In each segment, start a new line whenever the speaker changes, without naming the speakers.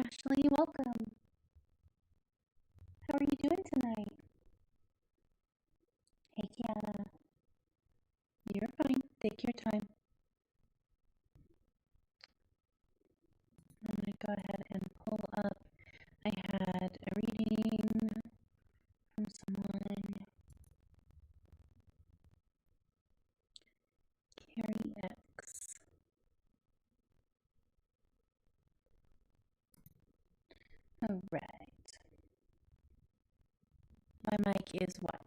Ashley, welcome. How are you doing tonight? Hey, Kiana. You're fine. Take your time. I'm going to go ahead and pull up. I had a reading from someone, Carrie X. All right. My mic is what?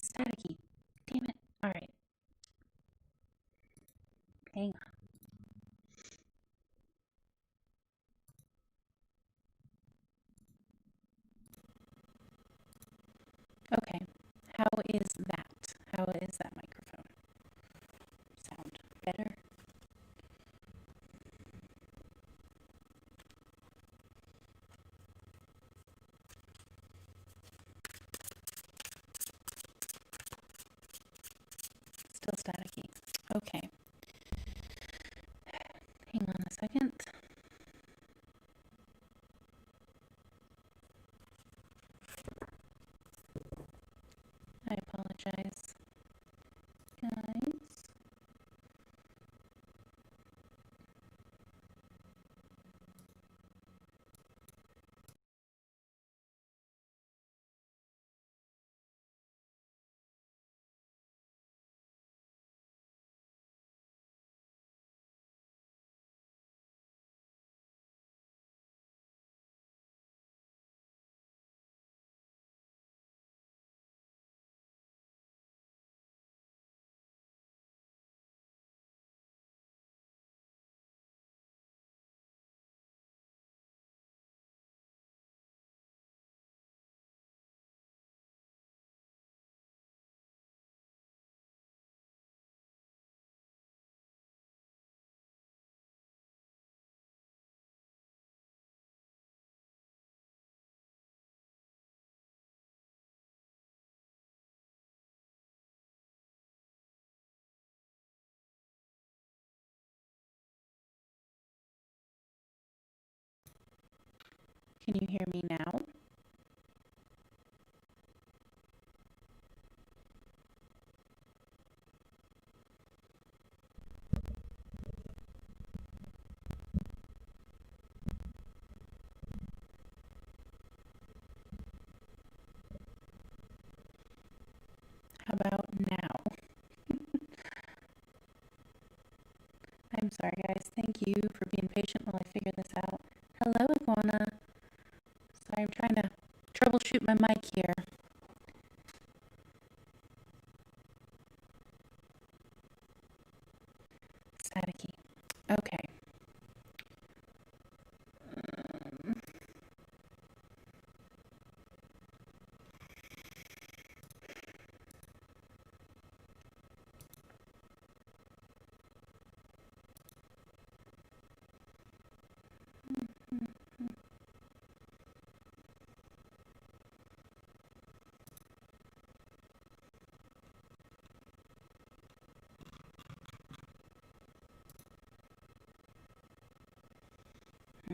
Staticky. Damn it. All right. Hang on. Okay. How is that? How is that microphone? Sound better? Still staticky. Okay. Hang on a second. I apologize, guys. Can you hear me now? How about now? I'm sorry, guys. Thank you for being patient while I figure this out. Hello, Iguana. Sorry, I'm trying to troubleshoot my mic here. Staticky. Okay.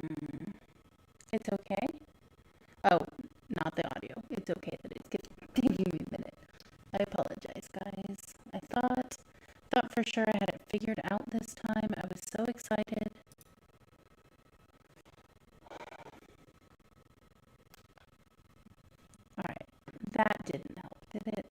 Um, it's okay. Oh, not the audio. It's okay that it's taking me a minute. I apologize, guys. I thought for sure I had it figured out this time. I was so excited. All right, that didn't help, did it?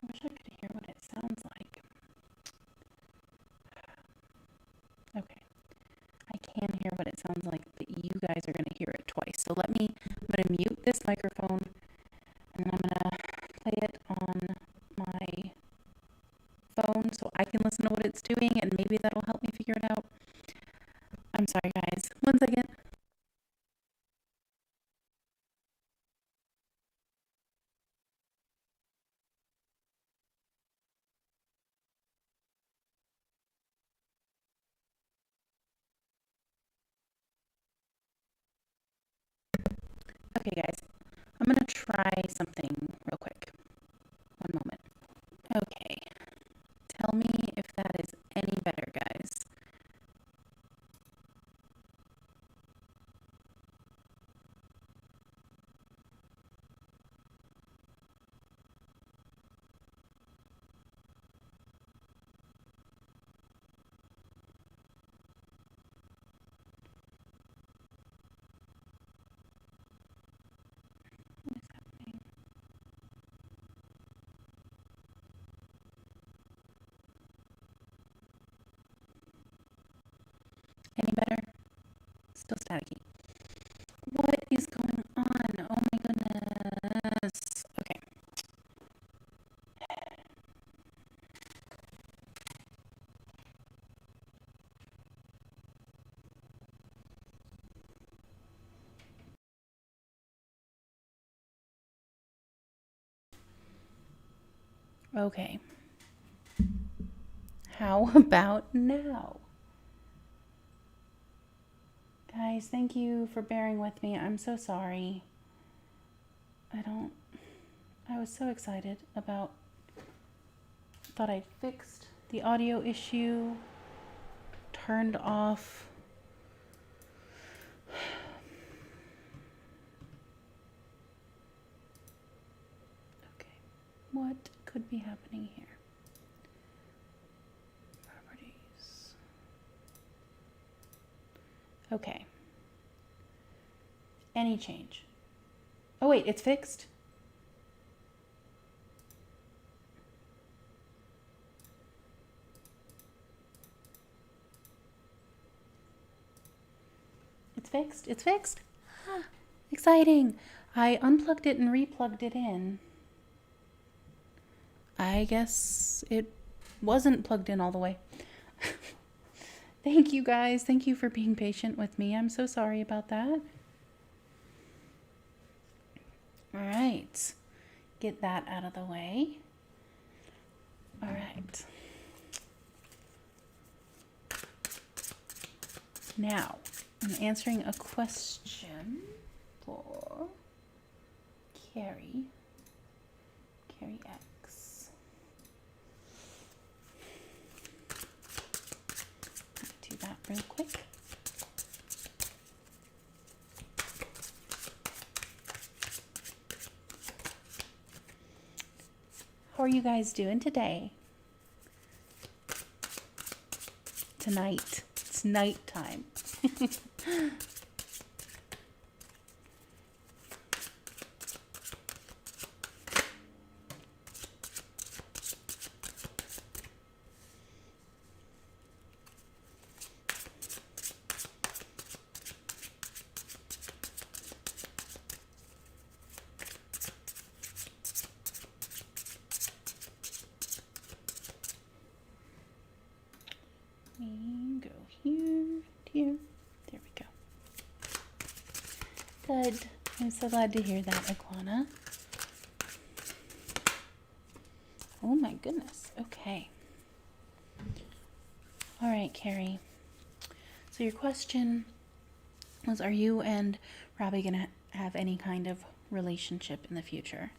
I wish I could hear what it sounds like. Okay, I can hear what it sounds like, but you guys are going to hear it twice. So I'm going to mute this microphone, and I'm going to play it on my phone so I can listen to what it's doing, and maybe that'll help me figure it out. I'm sorry, guys. One second. Okay, guys, I'm gonna try something real quick. One moment. Okay, tell me if that is any better, guys. What is happening? Any better? Still staticky. What is going on? Oh my goodness. Okay. Okay. How about now? Guys, thank you for bearing with me. I'm so sorry. I was so excited about, thought I'd fixed the audio issue, turned off. Okay, what could be happening here? Properties. Okay. Any change? Oh wait, it's fixed? It's fixed? It's fixed? Ah, exciting. I unplugged it and replugged it in. I guess it wasn't plugged in all the way. Thank you guys. Thank you for being patient with me. I'm so sorry about that. All right. Get that out of the way. All right. Now, I'm answering a question for Carrie. Carrie X. Do that real quick. How are you guys doing today? Tonight. It's nighttime. We go here, here. There we go. Good. I'm so glad to hear that, Iguana. Oh my goodness. Okay. All right, Carrie. So your question was, are you and Robbie going to have any kind of relationship in the future?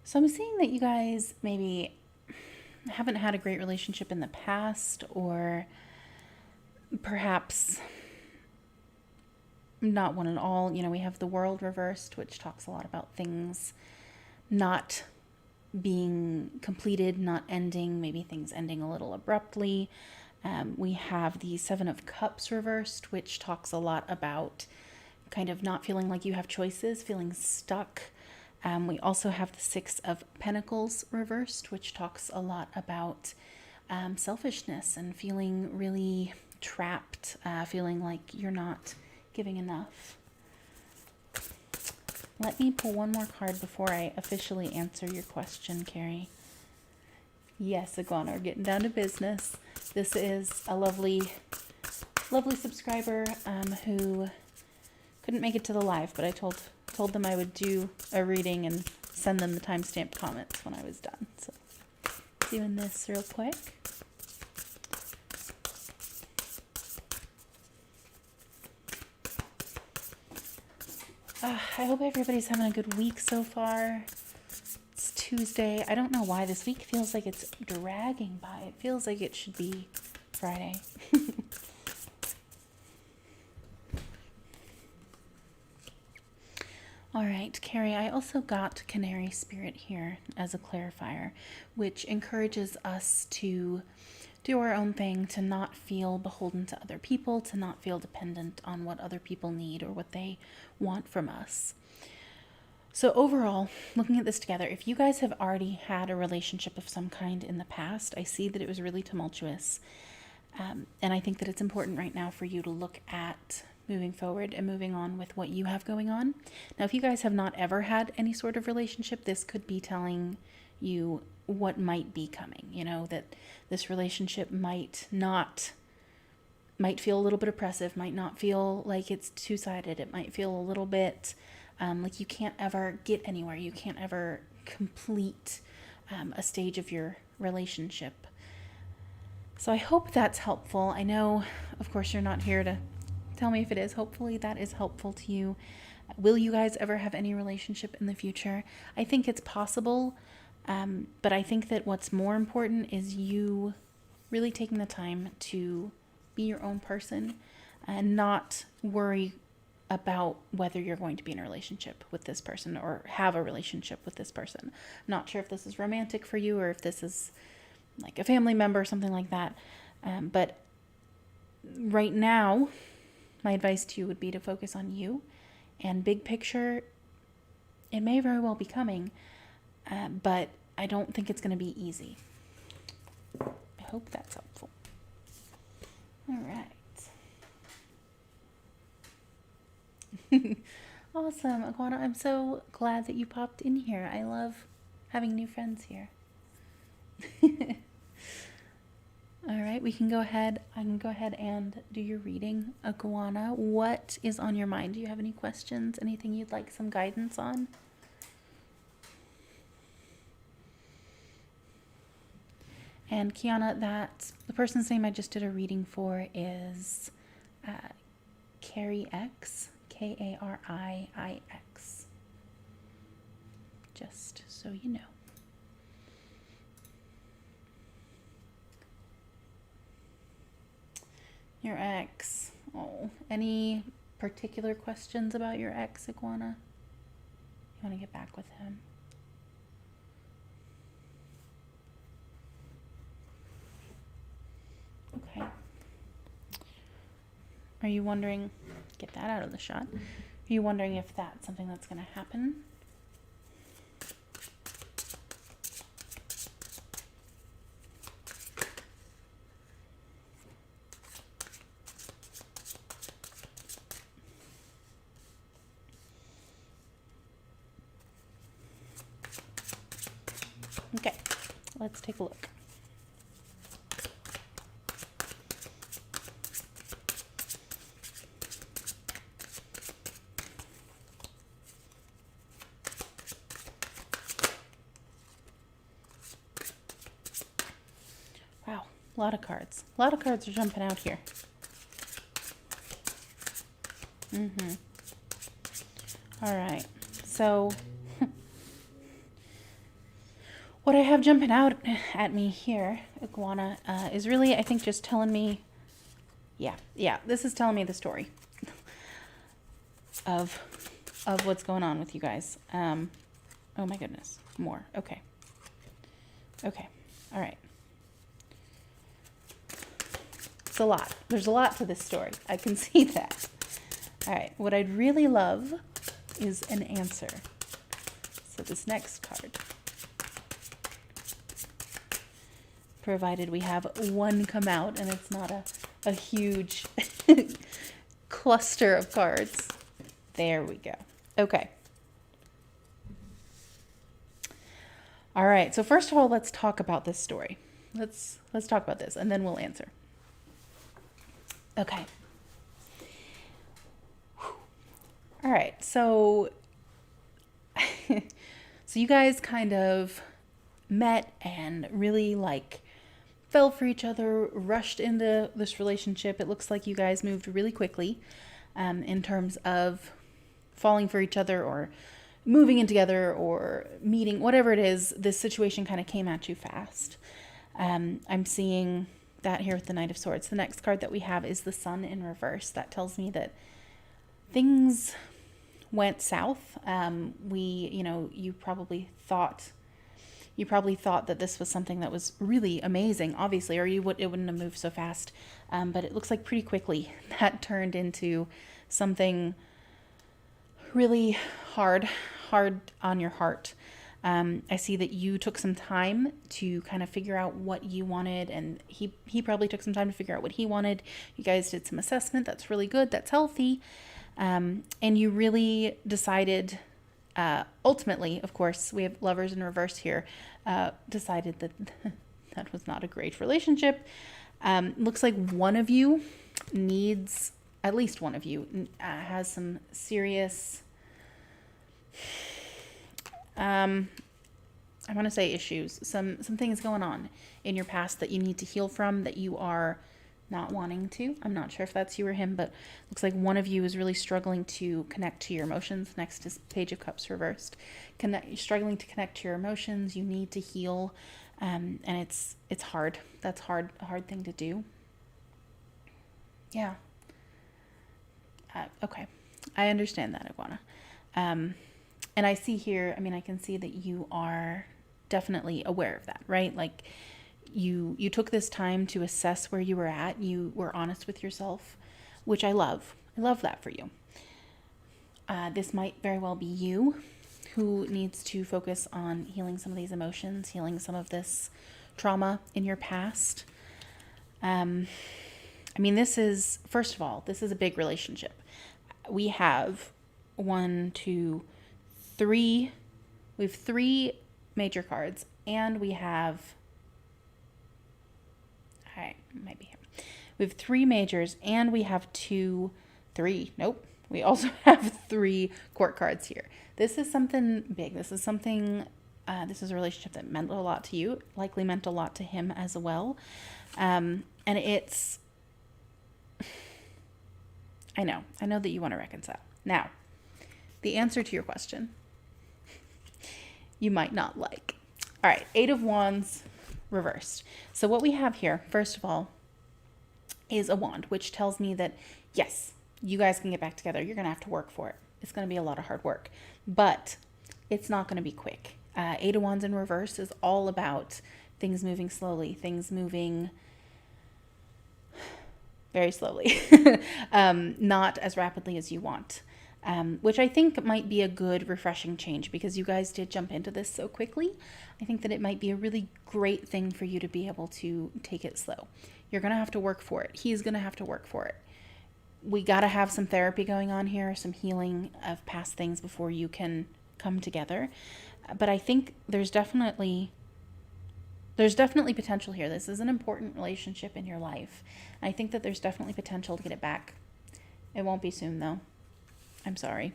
So I'm seeing that you guys maybe haven't had a great relationship in the past, or perhaps not one at all. You know, we have the world reversed, which talks a lot about things not being completed, not ending, maybe things ending a little abruptly. We have the Seven of Cups reversed, which talks a lot about kind of not feeling like you have choices, feeling stuck. We also have the Six of Pentacles reversed, which talks a lot about selfishness and feeling really trapped, feeling like you're not giving enough. Let me pull one more card before I officially answer your question, Carrie. Yes, Iguana, we're getting down to business. This is a lovely subscriber who couldn't make it to the live, but I told them I would do a reading and send them the timestamped comments when I was done. So doing this real quick. I hope everybody's having a good week so far. It's Tuesday. I don't know why this week feels like it's dragging by. It feels like it should be Friday. All right, Carrie, I also got Canary Spirit here as a clarifier, which encourages us to do our own thing, to not feel beholden to other people, to not feel dependent on what other people need or what they want from us. So overall, looking at this together, if you guys have already had a relationship of some kind in the past, I see that it was really tumultuous. And I think that it's important right now for you to look at moving forward and moving on with what you have going on. Now, if you guys have not ever had any sort of relationship, this could be telling you what might be coming, you know, that this relationship might feel a little bit oppressive, might not feel like it's two-sided. It might feel a little bit like you can't ever get anywhere. You can't ever complete a stage of your relationship. So I hope that's helpful. I know, of course, you're not here to tell me if it is. Hopefully that is helpful to you. Will you guys ever have any relationship in the future? I think it's possible, but I think that what's more important is you really taking the time to be your own person and not worry about whether you're going to be in a relationship with this person or have a relationship with this person. I'm not sure if this is romantic for you or if this is like a family member or something like that. But right now, my advice to you would be to focus on you and big picture. It may very well be coming, but I don't think it's going to be easy. I hope that's helpful. All right. Awesome, Iguana. I'm so glad that you popped in here. I love having new friends here. All right, I can go ahead and do your reading. Iguana, what is on your mind? Do you have any questions? Anything you'd like some guidance on? And Kiana, the person's name I just did a reading for is Carrie X, Karix. Just so you know. Your ex. Oh, any particular questions about your ex, Iguana? You want to get back with him? Okay. Are you wondering, get that out of the shot. Are you wondering if that's something that's going to happen? Okay, let's take a look. Wow, a lot of cards. A lot of cards are jumping out here. All right, so what I have jumping out at me here, Iguana, is really, I think, just telling me, yeah, this is telling me the story of what's going on with you guys. Oh my goodness, more. Okay, all right. It's a lot. There's a lot to this story. I can see that. All right, what I'd really love is an answer. So this next card, provided we have one come out and it's not a huge cluster of cards. There we go. Okay. All right, so first of all, let's talk about this story. Let's talk about this and then we'll answer. Okay. All right, so you guys kind of met and really fell for each other, rushed into this relationship. It looks like you guys moved really quickly in terms of falling for each other or moving in together or meeting, whatever it is, this situation kind of came at you fast. I'm seeing that here with the Knight of Swords. The next card that we have is the Sun in reverse. That tells me that things went south. You probably thought that this was something that was really amazing, obviously, or it wouldn't have moved so fast. But it looks like pretty quickly that turned into something really hard on your heart. I see that you took some time to kind of figure out what you wanted, and he probably took some time to figure out what he wanted. You guys did some assessment. That's really good. That's healthy. And you really decided, ultimately, of course, we have Lovers in reverse here, decided that that was not a great relationship. Looks like one of you needs, at least one of you, has some serious, I want to say issues, some things going on in your past that you need to heal from, that you are not wanting to. I'm not sure if that's you or him, but looks like one of you is really struggling to connect to your emotions. Next is Page of Cups reversed. You're struggling to connect to your emotions. You need to heal, and it's hard. That's a hard thing to do. Yeah. Okay. I understand that, Iguana. And I see here, I can see that you are definitely aware of that, right? Like you took this time to assess where you were at. You were honest with yourself, which I love. I love that for you. This might very well be you who needs to focus on healing some of these emotions, healing some of this trauma in your past. This is, first of all, this is a big relationship. We have we have 3 major cards, and we have, might be here. We have 3 majors, and we have we also have 3 court cards here. This is something big. This is something, this is a relationship that meant a lot to you, likely meant a lot to him as well. And it's, I know that you want to reconcile. Now, the answer to your question, you might not like. All right, 8 of Wands reversed. So what we have here, first of all, is a wand, which tells me that, yes, you guys can get back together. You're going to have to work for it. It's going to be a lot of hard work, but it's not going to be quick. 8 of Wands in reverse is all about things moving slowly, things moving very slowly, not as rapidly as you want. Which I think might be a good, refreshing change, because you guys did jump into this so quickly. I think that it might be a really great thing for you to be able to take it slow. You're going to have to work for it. He's going to have to work for it. We got to have some therapy going on here, some healing of past things before you can come together. But I think there's definitely potential here. This is an important relationship in your life. I think that there's definitely potential to get it back. It won't be soon, though. I'm sorry.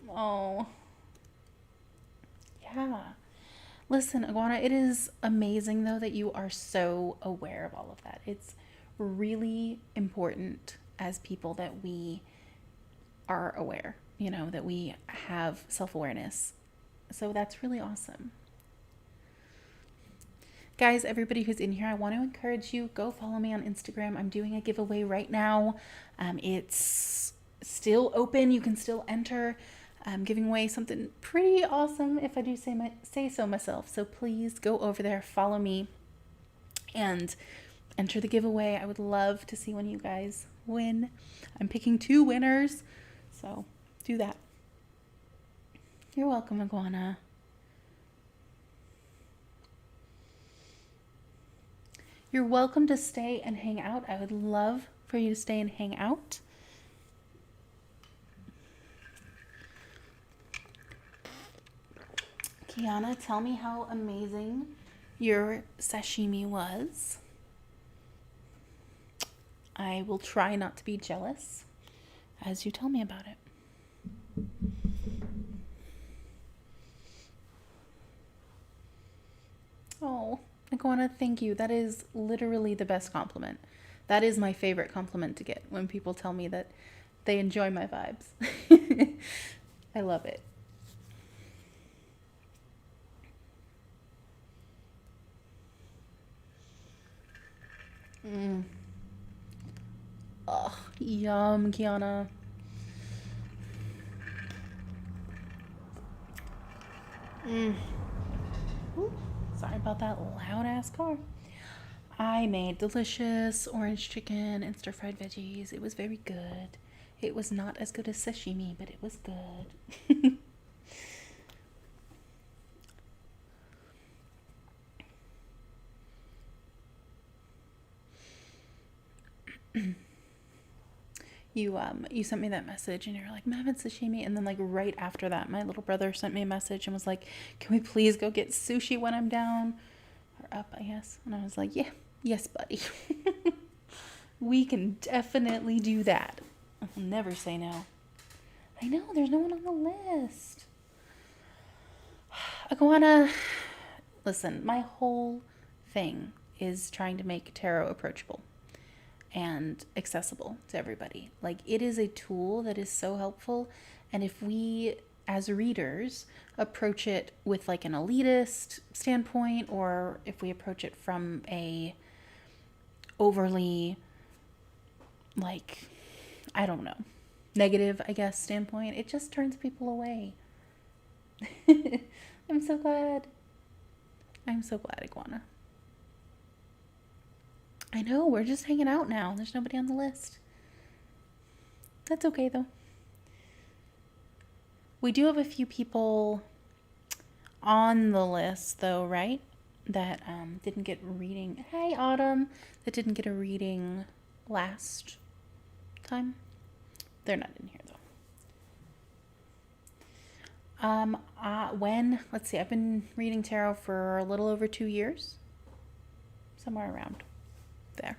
Oh. Yeah. Listen, Iguana, it is amazing, though, that you are so aware of all of that. It's really important as people that we are aware, that we have self-awareness. So that's really awesome. Guys, everybody who's in here, I want to encourage you, go follow me on Instagram. I'm doing a giveaway right now. It's still open. You can still enter. I'm giving away something pretty awesome, if I do say so myself. So please go over there, follow me, and enter the giveaway. I would love to see when you guys win. I'm picking 2 winners, so do that. You're welcome, Iguana. You're welcome to stay and hang out. I would love for you to stay and hang out. Kiana, tell me how amazing your sashimi was. I will try not to be jealous as you tell me about it. Oh, Iguana, thank you. That is literally the best compliment. That is my favorite compliment to get, when people tell me that they enjoy my vibes. I love it. Oh, yum, Kiana. Ooh, sorry about that loud ass car. I made delicious orange chicken and stir fried veggies. It was very good. It was not as good as sashimi, but it was good. You sent me that message and you're like, "Mom, it's sashimi," and then like right after that, my little brother sent me a message and was like, "Can we please go get sushi when I'm down or up, I guess?" And I was like, "Yeah, yes, buddy." We can definitely do that. I'll never say no. I know there's no one on the list. Iguana, listen, my whole thing is trying to make tarot approachable and accessible to everybody. Like, it is a tool that is so helpful, and if we as readers approach it with like an elitist standpoint, or if we approach it from a overly, like, I don't know, negative, I guess, standpoint, it just turns people away. I'm so glad. I'm so glad, Iguana. I know, we're just hanging out now. There's nobody on the list. That's okay, though. We do have a few people on the list, though, right? That didn't get reading. Hey, Autumn. That didn't get a reading last time. They're not in here, though. Let's see, I've been reading tarot for a little over 2 years. Somewhere around there.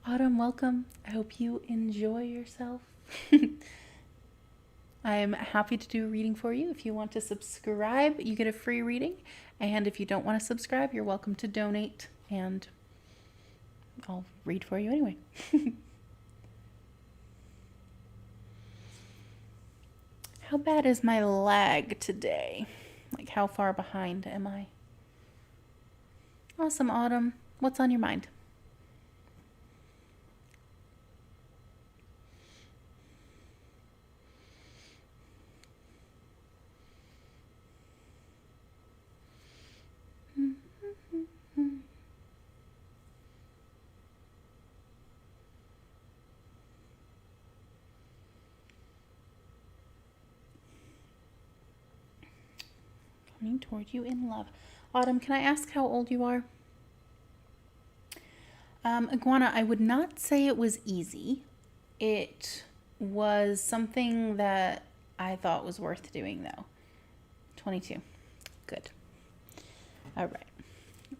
Autumn, welcome. I hope you enjoy yourself. I'm happy to do a reading for you. If you want to subscribe, you get a free reading. And if you don't want to subscribe, you're welcome to donate, and I'll read for you anyway. How bad is my lag today? Like, how far behind am I? Awesome, Autumn. What's on your mind? Coming toward you in love. Autumn, can I ask how old you are? Iguana, I would not say it was easy. It was something that I thought was worth doing, though. 22. Good. All right.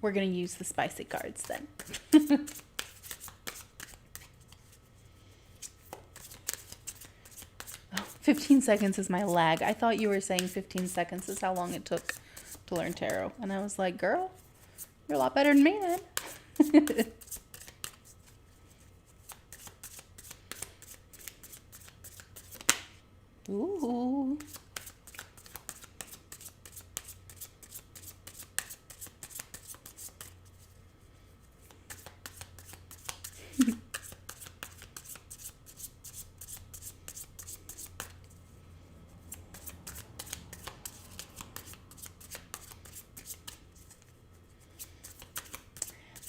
We're going to use the spicy cards then. 15 seconds is my lag. I thought you were saying 15 seconds is how long it took to learn tarot. And I was like, girl, you're a lot better than me then. Ooh.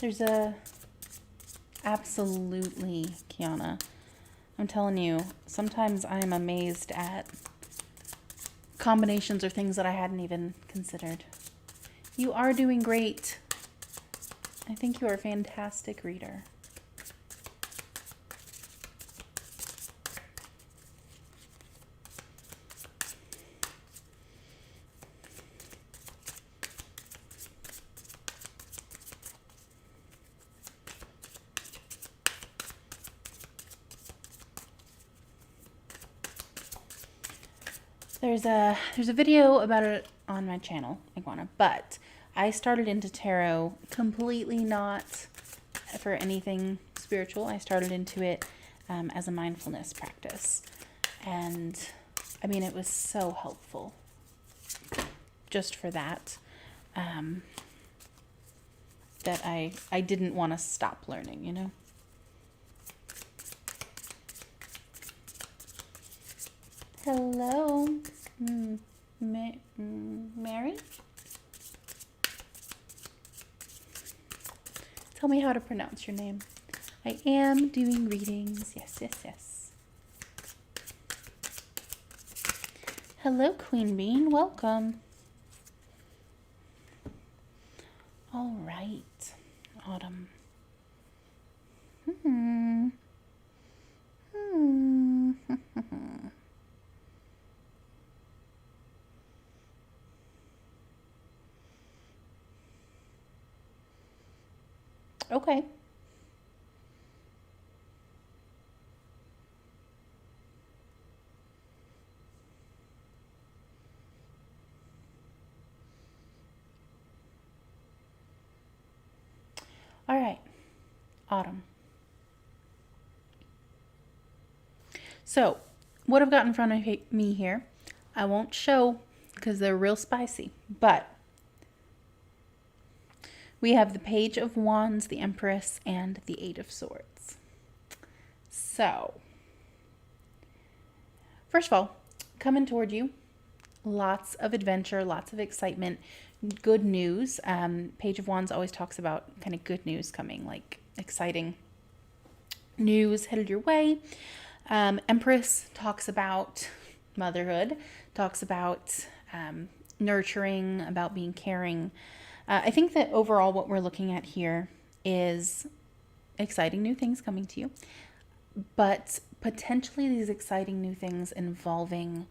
There's absolutely, Kiana. I'm telling you, sometimes I'm amazed at combinations or things that I hadn't even considered. You are doing great. I think you are a fantastic reader. there's a video about it on my channel, Iguana, but I started into tarot completely not for anything spiritual. I started into it as a mindfulness practice. And I mean, it was so helpful just for that, that I didn't want to stop learning, you know? Hello, Mary? Tell me how to pronounce your name. I am doing readings. Yes, yes, yes. Hello, Queen Bean. Welcome. All right, Autumn. Okay. All right, Autumn. So, what I've got in front of me here, I won't show because they're real spicy, but we have the Page of Wands, the Empress, and the Eight of Swords. So, first of all, coming toward you, lots of adventure, lots of excitement, good news. Page of Wands always talks about kind of good news coming, like exciting news headed your way. Empress talks about motherhood, talks about nurturing, about being caring. I think that overall what we're looking at here is exciting new things coming to you, but potentially these exciting new things involving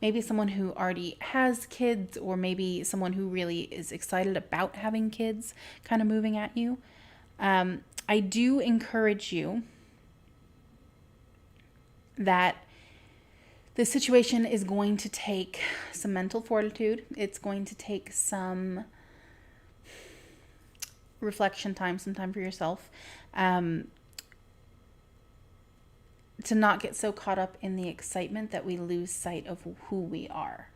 maybe someone who already has kids, or maybe someone who really is excited about having kids kind of moving at you. I do encourage you that the situation is going to take some mental fortitude. It's going to take some reflection time, some time for yourself, to not get so caught up in the excitement that we lose sight of who we are.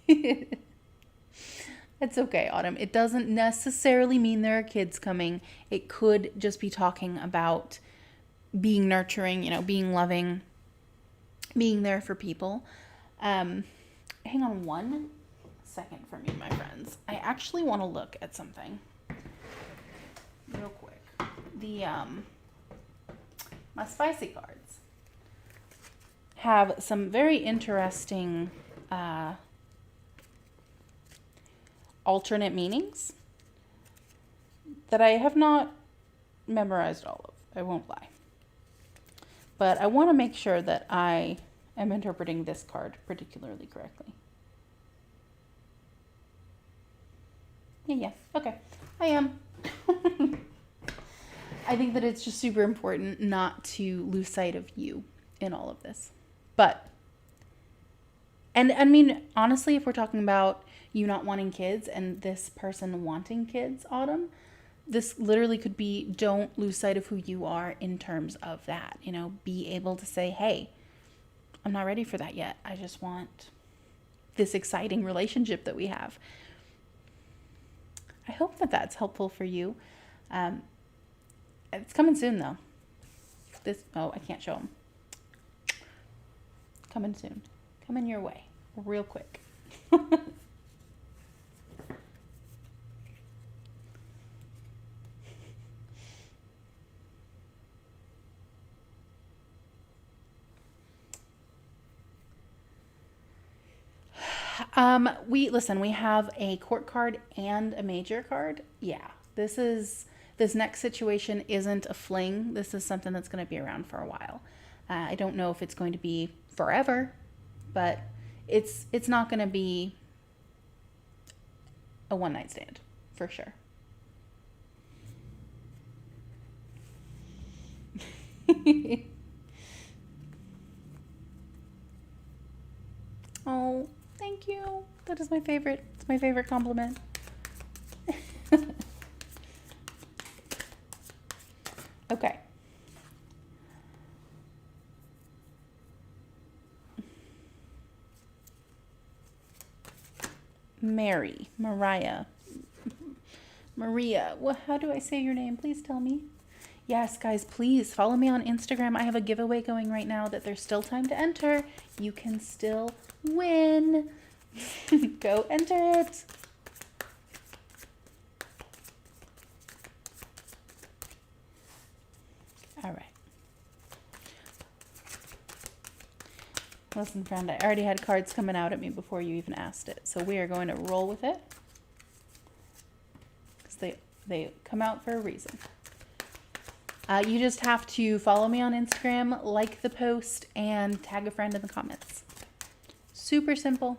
It's okay, Autumn. It doesn't necessarily mean there are kids coming. It could just be talking about being nurturing, being loving, being there for people. Hang on one second for me, my friends. I actually want to look at something real quick. My spicy cards have some very interesting alternate meanings that I have not memorized all of. I won't lie. But I want to make sure that I am interpreting this card particularly correctly. Yeah, okay. I am. I think that it's just super important not to lose sight of you in all of this. But, and I mean, honestly, if we're talking about you not wanting kids and this person wanting kids, Autumn, this literally could be, don't lose sight of who you are in terms of that. Be able to say, hey, I'm not ready for that yet. I just want this exciting relationship that we have. I hope that that's helpful for you. It's coming soon, though. I can't show them. Coming soon. Coming your way. Real quick. We have a court card and a major card. Yeah, this next situation isn't a fling. This is something that's going to be around for a while. I don't know if it's going to be forever, but it's not going to be a one-night stand for sure. Oh, thank you. That is my favorite. It's my favorite compliment. Okay. Mariah. Maria. Well, how do I say your name? Please tell me. Yes, guys, please follow me on Instagram. I have a giveaway going right now that there's still time to enter. You can still win. Go enter it. All right. Listen, friend, I already had cards coming out at me before you even asked it. So we are going to roll with it. Because they come out for a reason. You just have to follow me on Instagram, like the post, and tag a friend in the comments. Super simple.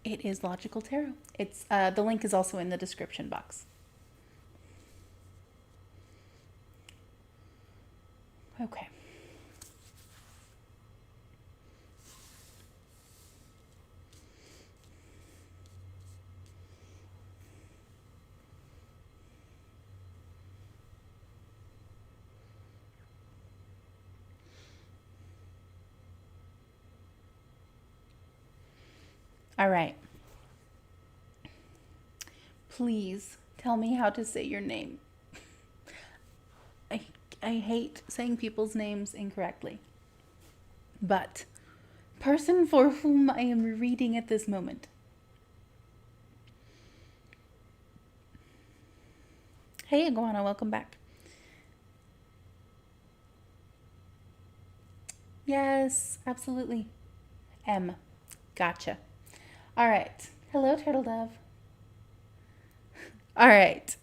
It is Logical Tarot. It's the link is also in the description box. Okay. All right. Please tell me how to say your name. I hate saying people's names incorrectly. But person for whom I am reading at this moment. Hey, Iguana, welcome back. Yes, absolutely. M. Gotcha. All right. Hello, Turtle Dove. All right.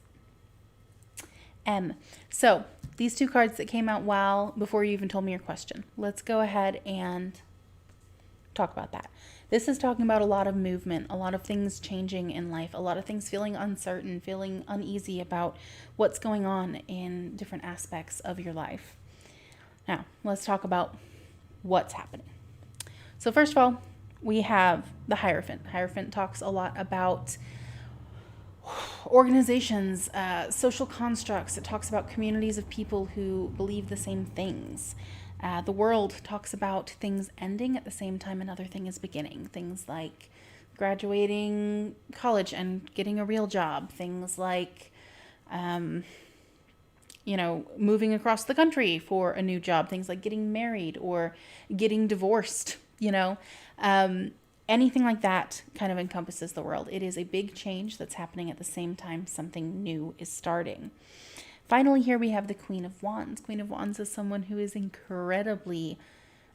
M. So these two cards that came out before you even told me your question. Let's go ahead and talk about that. This is talking about a lot of movement, a lot of things changing in life, a lot of things feeling uncertain, feeling uneasy about what's going on in different aspects of your life. Now, let's talk about what's happening. So first of all, we have the Hierophant. Hierophant talks a lot about organizations, social constructs. It talks about communities of people who believe the same things. The World talks about things ending at the same time another thing is beginning. Things like graduating college and getting a real job. Things like, moving across the country for a new job. Things like getting married or getting divorced, anything like that kind of encompasses the World. It is a big change that's happening at the same time something new is starting. Finally, here we have the Queen of Wands. Queen of Wands is someone who is incredibly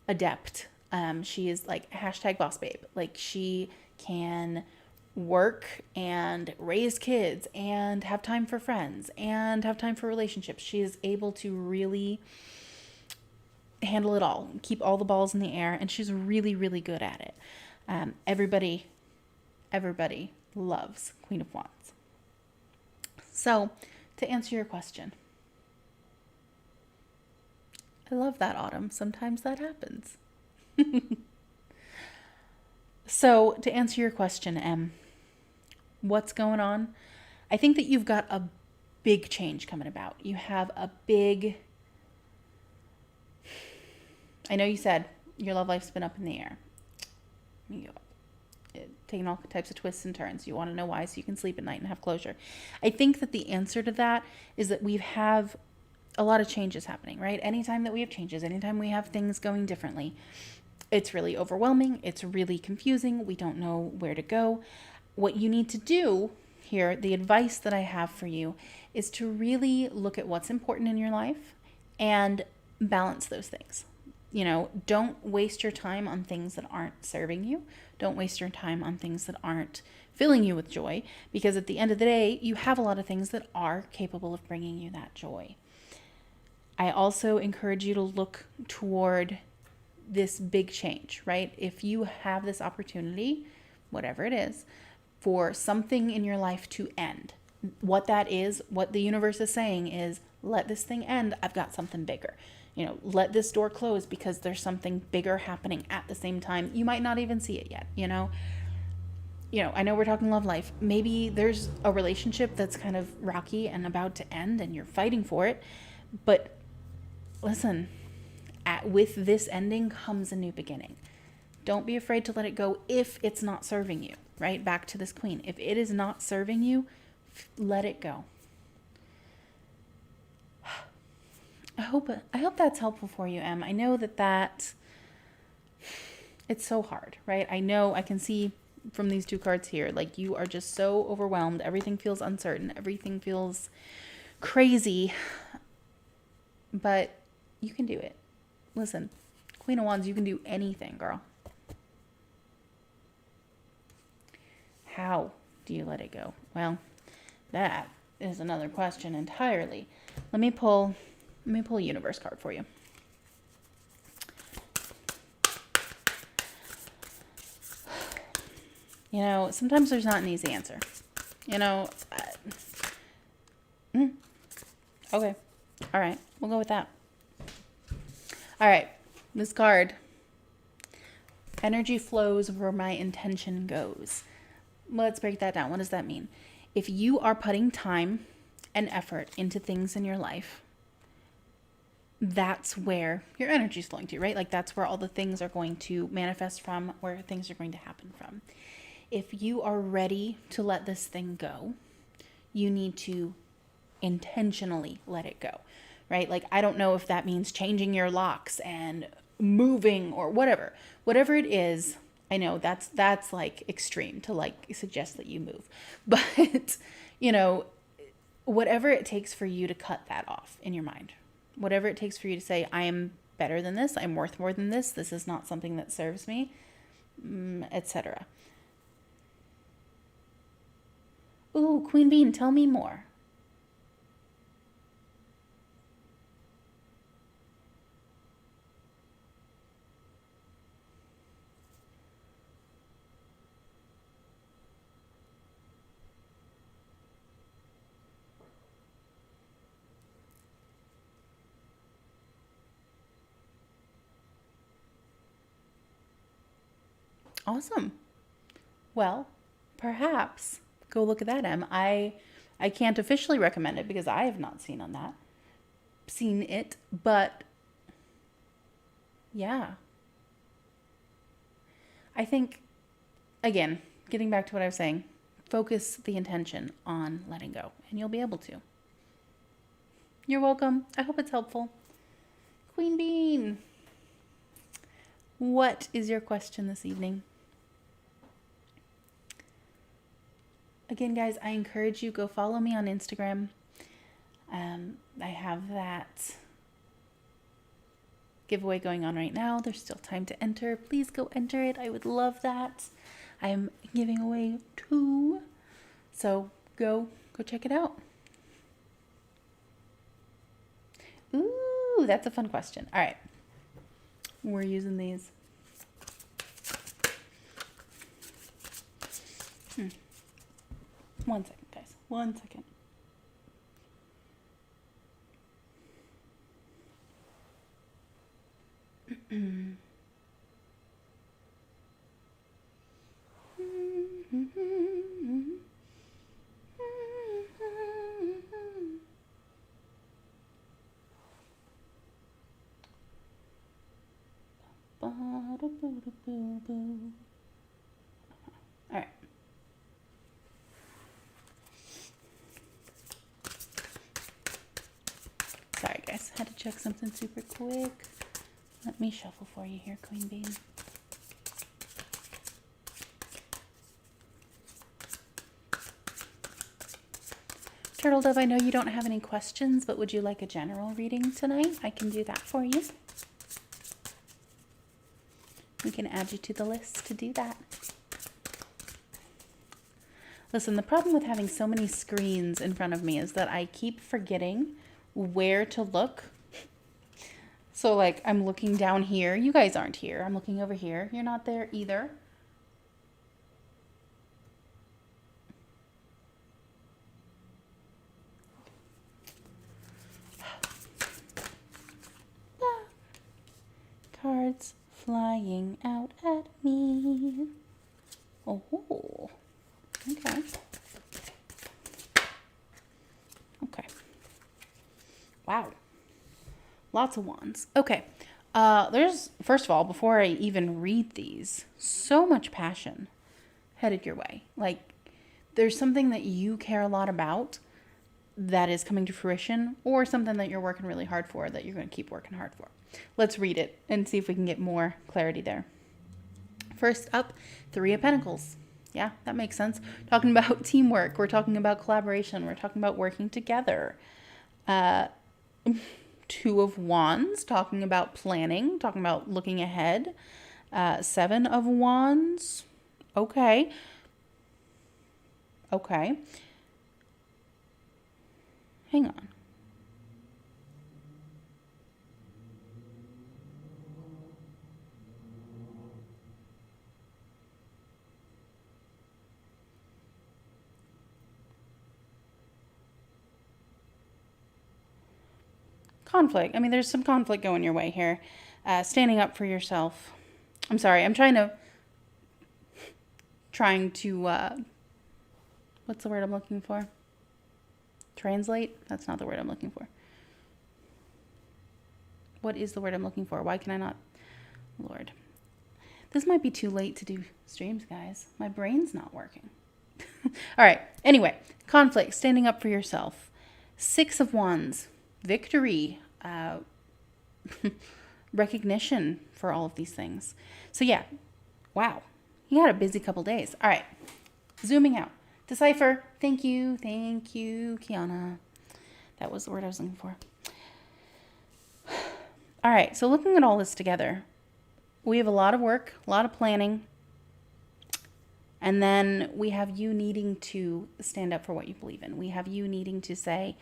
adept. She is like #boss babe. Like she can work and raise kids and have time for friends and have time for relationships. She is able to really handle it all, keep all the balls in the air, and she's really, really good at it. Everybody loves Queen of Wands. So, to answer your question, I love that, Autumn. Sometimes that happens. So, to answer your question, M, what's going on? I think that you've got a big change coming about. You have a big... I know you said your love life's been up in the air. Taking all types of twists and turns. You want to know why so you can sleep at night and have closure. I think that the answer to that is that we have a lot of changes happening, right? Anytime that we have changes, anytime we have things going differently, it's really overwhelming. It's really confusing. We don't know where to go. What you need to do here, the advice that I have for you, is to really look at what's important in your life and balance those things. You know, don't waste your time on things that aren't serving you. Don't waste your time on things that aren't filling you with joy, because at the end of the day, you have a lot of things that are capable of bringing you that joy. I also encourage you to look toward this big change, right? If you have this opportunity, whatever it is, for something in your life to end, what that is, what the universe is saying is, let this thing end. I've got something bigger. You know, let this door close because there's something bigger happening at the same time. You might not even see it yet, you know? I know we're talking love life. Maybe there's a relationship that's kind of rocky and about to end and you're fighting for it. But listen, with this ending comes a new beginning. Don't be afraid to let it go if it's not serving you, right? Back to this queen. If it is not serving you, let it go. I hope that's helpful for you, Em. I know that it's so hard, right? I know I can see from these two cards here, like you are just so overwhelmed. Everything feels uncertain. Everything feels crazy. But you can do it. Listen, Queen of Wands, you can do anything, girl. How do you let it go? Well, that is another question entirely. Let me pull a universe card for you. You know, sometimes there's not an easy answer. You know, okay. All right, we'll go with that. All right, this card. Energy flows where my intention goes. Let's break that down. What does that mean? If you are putting time and effort into things in your life, that's where your energy is flowing to, right? Like that's where all the things are going to manifest from, where things are going to happen from. If you are ready to let this thing go, you need to intentionally let it go, right? Like, I don't know if that means changing your locks and moving or whatever it is. I know that's like extreme to like suggest that you move, but you know, whatever it takes for you to cut that off in your mind, whatever it takes for you to say, I am better than this. I'm worth more than this. This is not something that serves me, etc. Ooh, Queen Bean, tell me more. Awesome. Well, perhaps go look at that, Em. I can't officially recommend it because I have not seen it, but yeah. I think, again, getting back to what I was saying, focus the intention on letting go and you'll be able to. You're welcome. I hope it's helpful. Queen Bean, what is your question this evening? Again, guys, I encourage you, go follow me on Instagram. I have that giveaway going on right now. There's still time to enter. Please go enter it. I would love that. I am giving away 2. So go check it out. Ooh, that's a fun question. All right. We're using these. One second, guys. 1 second. All right. Sorry, guys. Had to check something super quick. Let me shuffle for you here, Queen Bean. Turtle Dove, I know you don't have any questions, but would you like a general reading tonight? I can do that for you. We can add you to the list to do that. Listen, the problem with having so many screens in front of me is that I keep forgetting where to look. So like I'm looking down here. You guys aren't here. I'm looking over here. You're not there either. Cards flying out at me. Oh, okay. Okay. Wow. Lots of wands. Okay. There's, first of all, before I even read these, so much passion headed your way. Like, there's something that you care a lot about that is coming to fruition, or something that you're working really hard for that you're going to keep working hard for. Let's read it and see if we can get more clarity there. First up, Three of Pentacles. Yeah, that makes sense. Talking about teamwork. We're talking about collaboration. We're talking about working together. Two of Wands, talking about planning, talking about looking ahead. Seven of Wands. Okay. Okay. Hang on. Conflict. I mean, there's some conflict going your way here. Standing up for yourself. I'm sorry. I'm trying to, what's the word I'm looking for? Translate? That's not the word I'm looking for. What is the word I'm looking for? Why can I not? Lord. This might be too late to do streams, guys. My brain's not working. All right. Anyway, conflict. Standing up for yourself. Six of Wands. Victory. Recognition for all of these things. So yeah. Wow. You had a busy couple days. All right. Zooming out. Decipher. Thank you. Thank you, Kiana. That was the word I was looking for. All right. So looking at all this together, we have a lot of work, a lot of planning. And then we have you needing to stand up for what you believe in. We have you needing to say,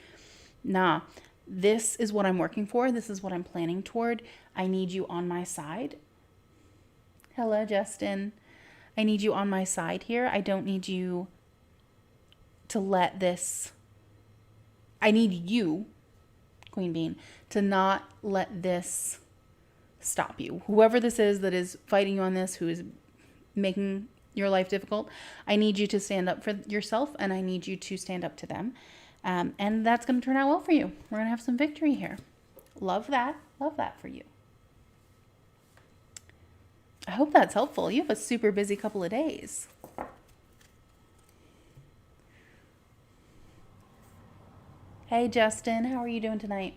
nah, this is what I'm working for. This is what I'm planning toward. I need you on my side. Hello, Justin. I need you on my side here. I don't need you to let this, I need you, Queen Bean, to not let this stop you. Whoever this is that is fighting you on this, who is making your life difficult, I need you to stand up for yourself, and I need you to stand up to them. And that's going to turn out well for you. We're going to have some victory here. Love that. Love that for you. I hope that's helpful. You have a super busy couple of days. Hey, Justin. How are you doing tonight?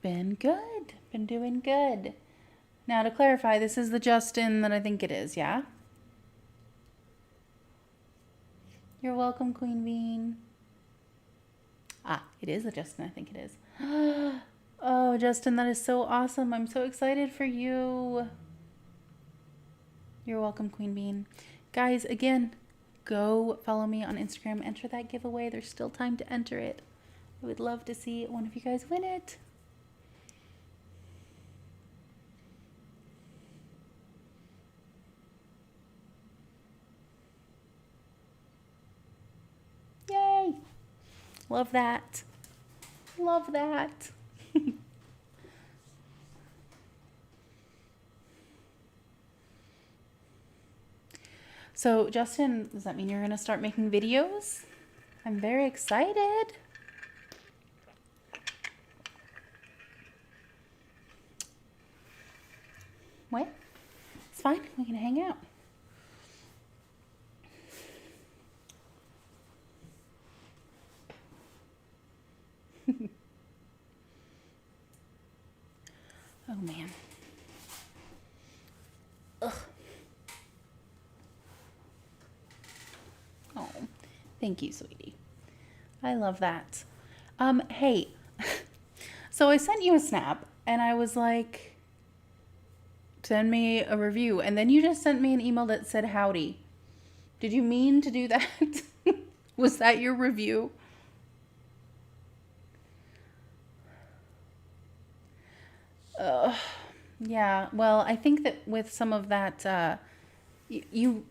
Been good. Been doing good. Now to clarify, this is the Justin that I think it is, yeah? You're welcome, Queen Bean. Ah, it is the Justin I think it is. Oh, Justin, that is so awesome. I'm so excited for you. You're welcome, Queen Bean. Guys, again, go follow me on Instagram. Enter that giveaway. There's still time to enter it. I would love to see one of you guys win it. Yay! Love that. Love that. So, Justin, does that mean you're going to start making videos? I'm very excited. What? It's fine. We can hang out. Oh, man. Ugh. Thank you, sweetie. I love that. Hey, so I sent you a snap and I was like, send me a review. And then you just sent me an email that said howdy. Did you mean to do that? Was that your review? Yeah, well, I think that with some of that, you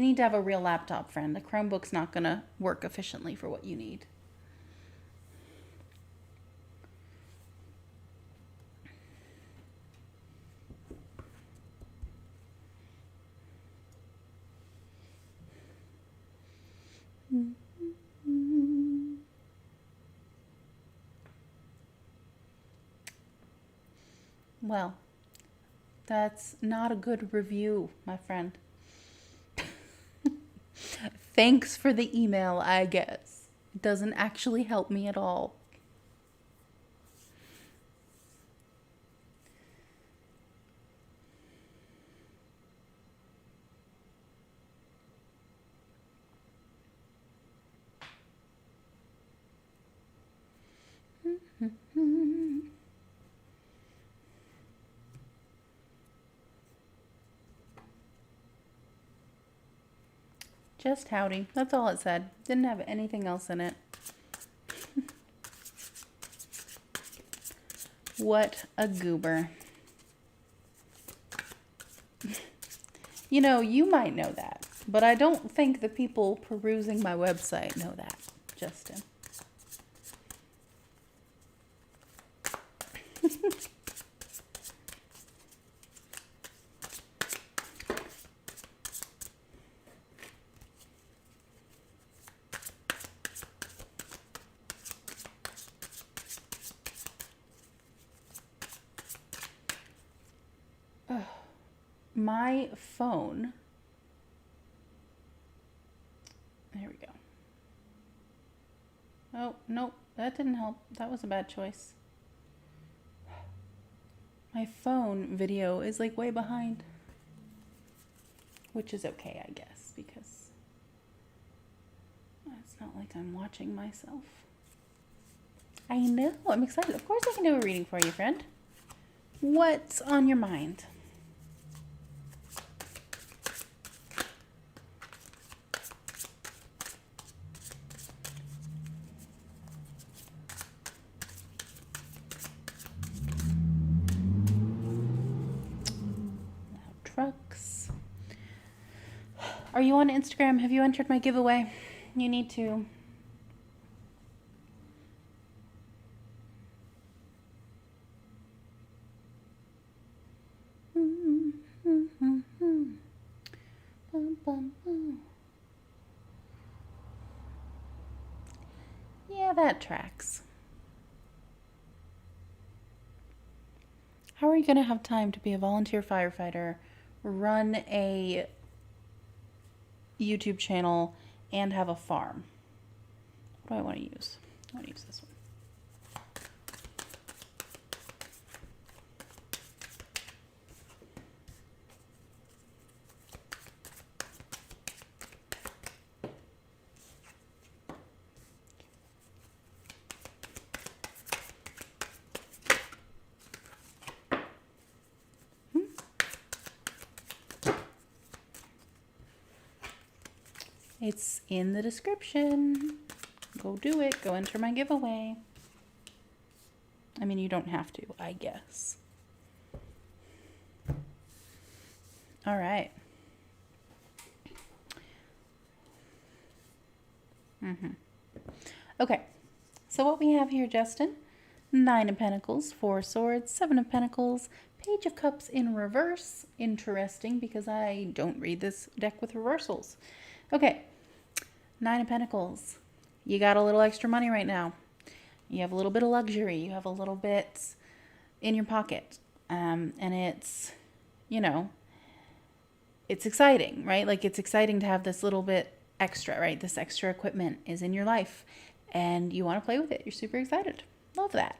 need to have a real laptop, friend. A Chromebook's not gonna work efficiently for what you need. Well, that's not a good review, my friend. Thanks for the email, I guess. It doesn't actually help me at all. Just howdy. That's all it said. Didn't have anything else in it. What a goober. You know, you might know that, but I don't think the people perusing my website know that, Justin. My phone. There we go. Oh, nope, that didn't help. That was a bad choice. My phone video is like way behind. Which is okay, I guess, because it's not like I'm watching myself. I know, I'm excited. Of course I can do a reading for you, friend. What's on your mind? Trucks. Are you on Instagram? Have you entered my giveaway? You need to. Yeah, that tracks. How are you going to have time to be a volunteer firefighter, run a YouTube channel, and have a farm? What do I want to use? I want to use this one. It's in the description. Go do it. Go enter my giveaway. I mean, you don't have to, I guess. All right. Okay. So what we have here, Justin, 9 of Pentacles, 4 of Swords, 7 of Pentacles, Page of Cups in reverse. Interesting, because I don't read this deck with reversals. Okay. 9 of Pentacles. You got a little extra money right now. You have a little bit of luxury. You have a little bit in your pocket. And it's, you know, it's exciting, right? Like, it's exciting to have this little bit extra, right? This extra equipment is in your life and you want to play with it. You're super excited. Love that.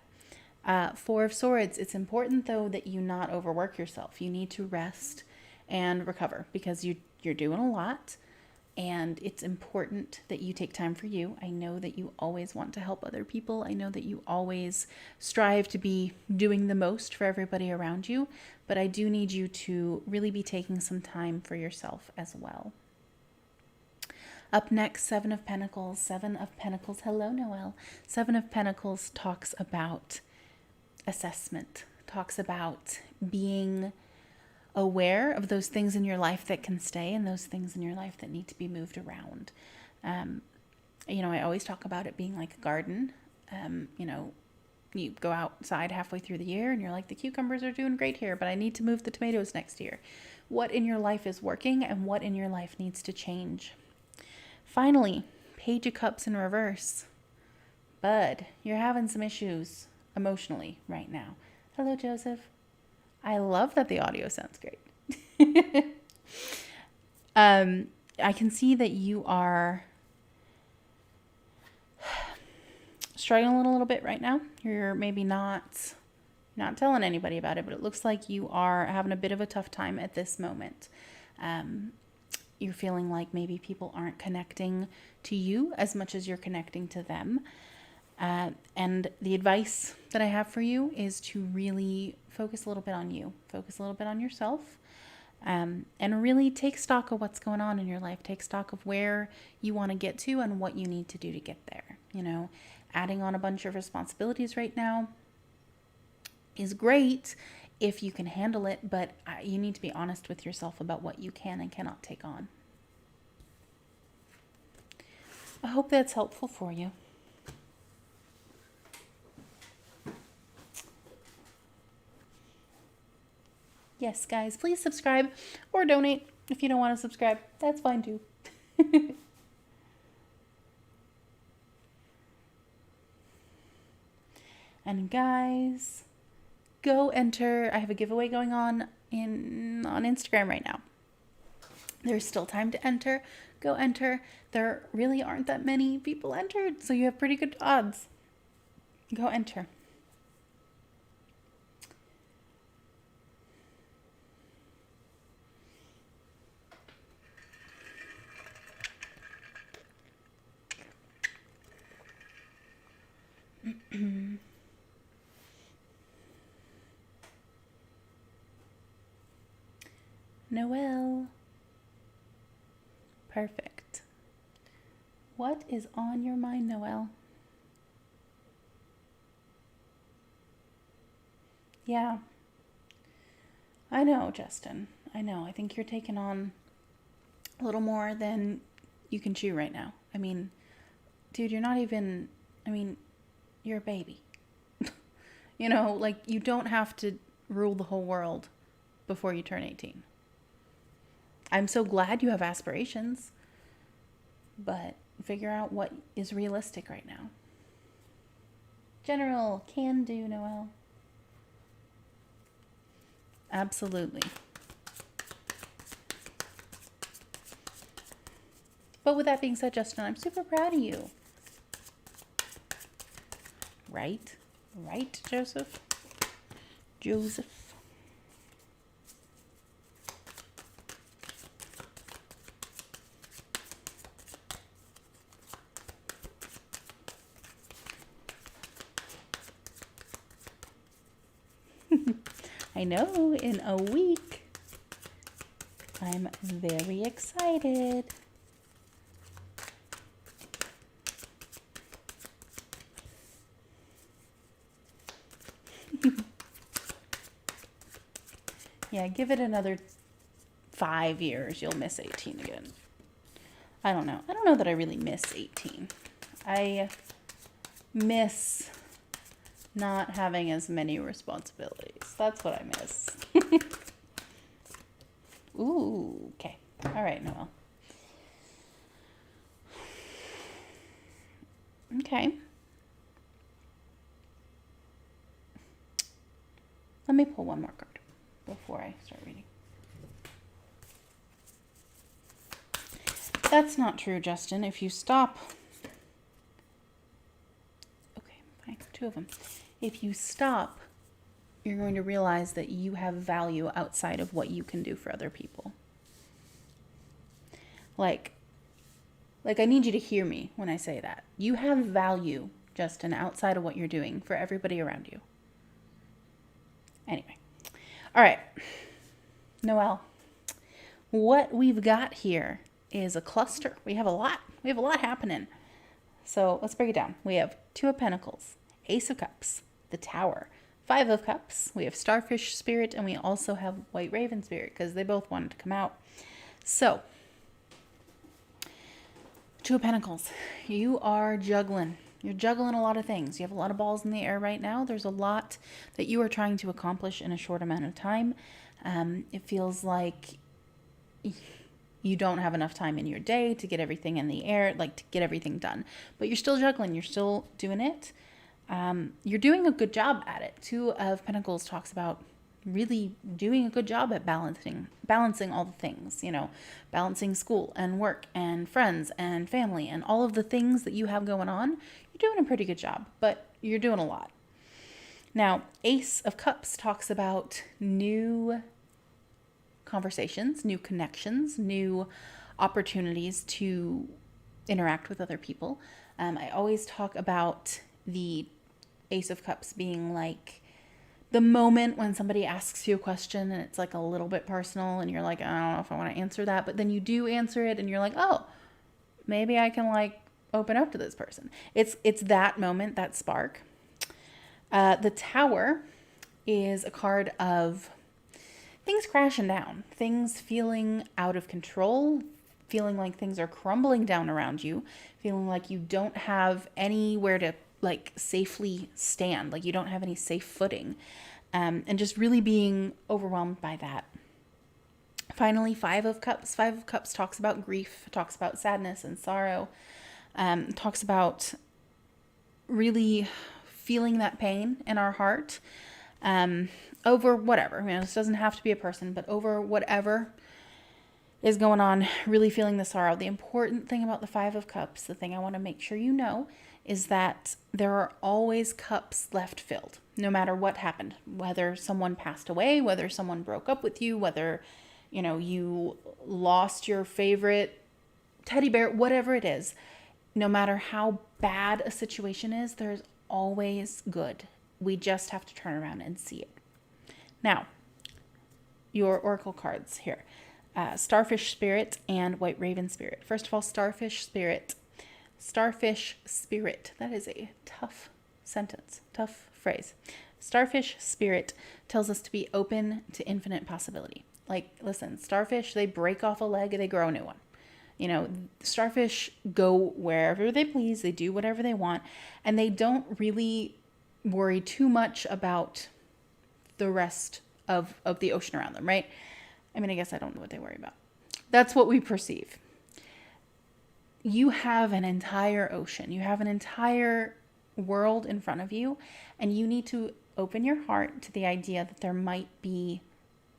4 of Swords. It's important, though, that you not overwork yourself. You need to rest and recover because you're doing a lot. And it's important that you take time for you. I know that you always want to help other people. I know that you always strive to be doing the most for everybody around you. But I do need you to really be taking some time for yourself as well. Up next, Seven of Pentacles. Seven of Pentacles. Hello, Noelle. Seven of Pentacles talks about assessment, talks about being aware of those things in your life that can stay and those things in your life that need to be moved around. I always talk about it being like a garden. You go outside halfway through the year and you're like, the cucumbers are doing great here, but I need to move the tomatoes next year. What in your life is working and what in your life needs to change? Finally, Page of Cups in reverse. Bud, you're having some issues emotionally right now. Hello, Joseph. I love that the audio sounds great. I can see that you are struggling a little bit right now. You're maybe not telling anybody about it, but it looks like you are having a bit of a tough time at this moment. You're feeling like maybe people aren't connecting to you as much as you're connecting to them. And the advice that I have for you is to really focus a little bit on you, focus a little bit on yourself, and really take stock of what's going on in your life. Take stock of where you want to get to and what you need to do to get there. Adding on a bunch of responsibilities right now is great if you can handle it, but you need to be honest with yourself about what you can and cannot take on. I hope that's helpful for you. Yes, guys, please subscribe or donate if you don't want to subscribe. That's fine too. And guys, go enter. I have a giveaway going on Instagram right now. There's still time to enter. Go enter. There really aren't that many people entered, so you have pretty good odds. Go enter. Noelle. Perfect. What is on your mind, Noelle? Yeah. I know, Justin. I know. I think you're taking on a little more than you can chew right now. I mean, dude, you're not even, you're a baby. You don't have to rule the whole world before you turn 18. I'm so glad you have aspirations, but figure out what is realistic right now. General, can do, Noelle. Absolutely. But with that being said, Justin, I'm super proud of you. Right? Right, Joseph? Joseph. I know, in a week. I'm very excited. Yeah, give it another 5 years. You'll miss 18 again. I don't know. I don't know that I really miss 18. I miss not having as many responsibilities. That's what I miss. Ooh, okay. All right, Noelle. Okay. Let me pull one more card before I start reading. That's not true, Justin. If you stop... Okay, fine. 2 of them. If you stop, you're going to realize that you have value outside of what you can do for other people. Like, Like, I need you to hear me when I say that. You have value, Justin, outside of what you're doing for everybody around you. Anyway. All right. Noelle, what we've got here is a cluster. We have a lot. We have a lot happening. So let's break it down. We have Two of Pentacles, Ace of Cups, the Tower, Five of Cups. We have Starfish Spirit, and we also have White Raven Spirit because they both wanted to come out. So, Two of Pentacles, you are juggling. You're juggling a lot of things. You have a lot of balls in the air right now. There's a lot that you are trying to accomplish in a short amount of time. It feels like you don't have enough time in your day to get everything in the air, like to get everything done. But you're still juggling. You're still doing it. You're doing a good job at it. Two of Pentacles talks about really doing a good job at balancing all the things, you know, balancing school and work and friends and family and all of the things that you have going on. You're doing a pretty good job, but you're doing a lot. Now, Ace of Cups talks about new conversations, new connections, new opportunities to interact with other people. I always talk about the Ace of Cups being like the moment when somebody asks you a question and it's like a little bit personal and you're like, I don't know if I want to answer that, but then you do answer it and you're like, oh, maybe I can like open up to this person. It's that moment, that spark. The Tower is a card of things crashing down, things feeling out of control, feeling like things are crumbling down around you, feeling like you don't have anywhere to like safely stand, like you don't have any safe footing, and just really being overwhelmed by that. Finally, Five of Cups. Five of Cups talks about grief, talks about sadness and sorrow, talks about really feeling that pain in our heart, over whatever. You know, this doesn't have to be a person, but over whatever is going on, really feeling the sorrow. The important thing about the Five of Cups, the thing I want to make sure you know, is that there are always cups left filled, no matter what happened, whether someone passed away, whether someone broke up with you, whether, you know, you lost your favorite teddy bear, whatever it is, no matter how bad a situation is, there's always good. We just have to turn around and see it. Now, your oracle cards here. Starfish Spirit and White Raven Spirit. First of all, Starfish Spirit. Starfish Spirit. That is a tough sentence, tough phrase. Starfish Spirit tells us to be open to infinite possibility. Like, listen, starfish, they break off a leg, they grow a new one. You know, starfish go wherever they please, they do whatever they want, and they don't really worry too much about the rest of the ocean around them, right? I mean, I guess I don't know what they worry about. That's what we perceive. You have an entire ocean. You have an entire world in front of you, and you need to open your heart to the idea that there might be,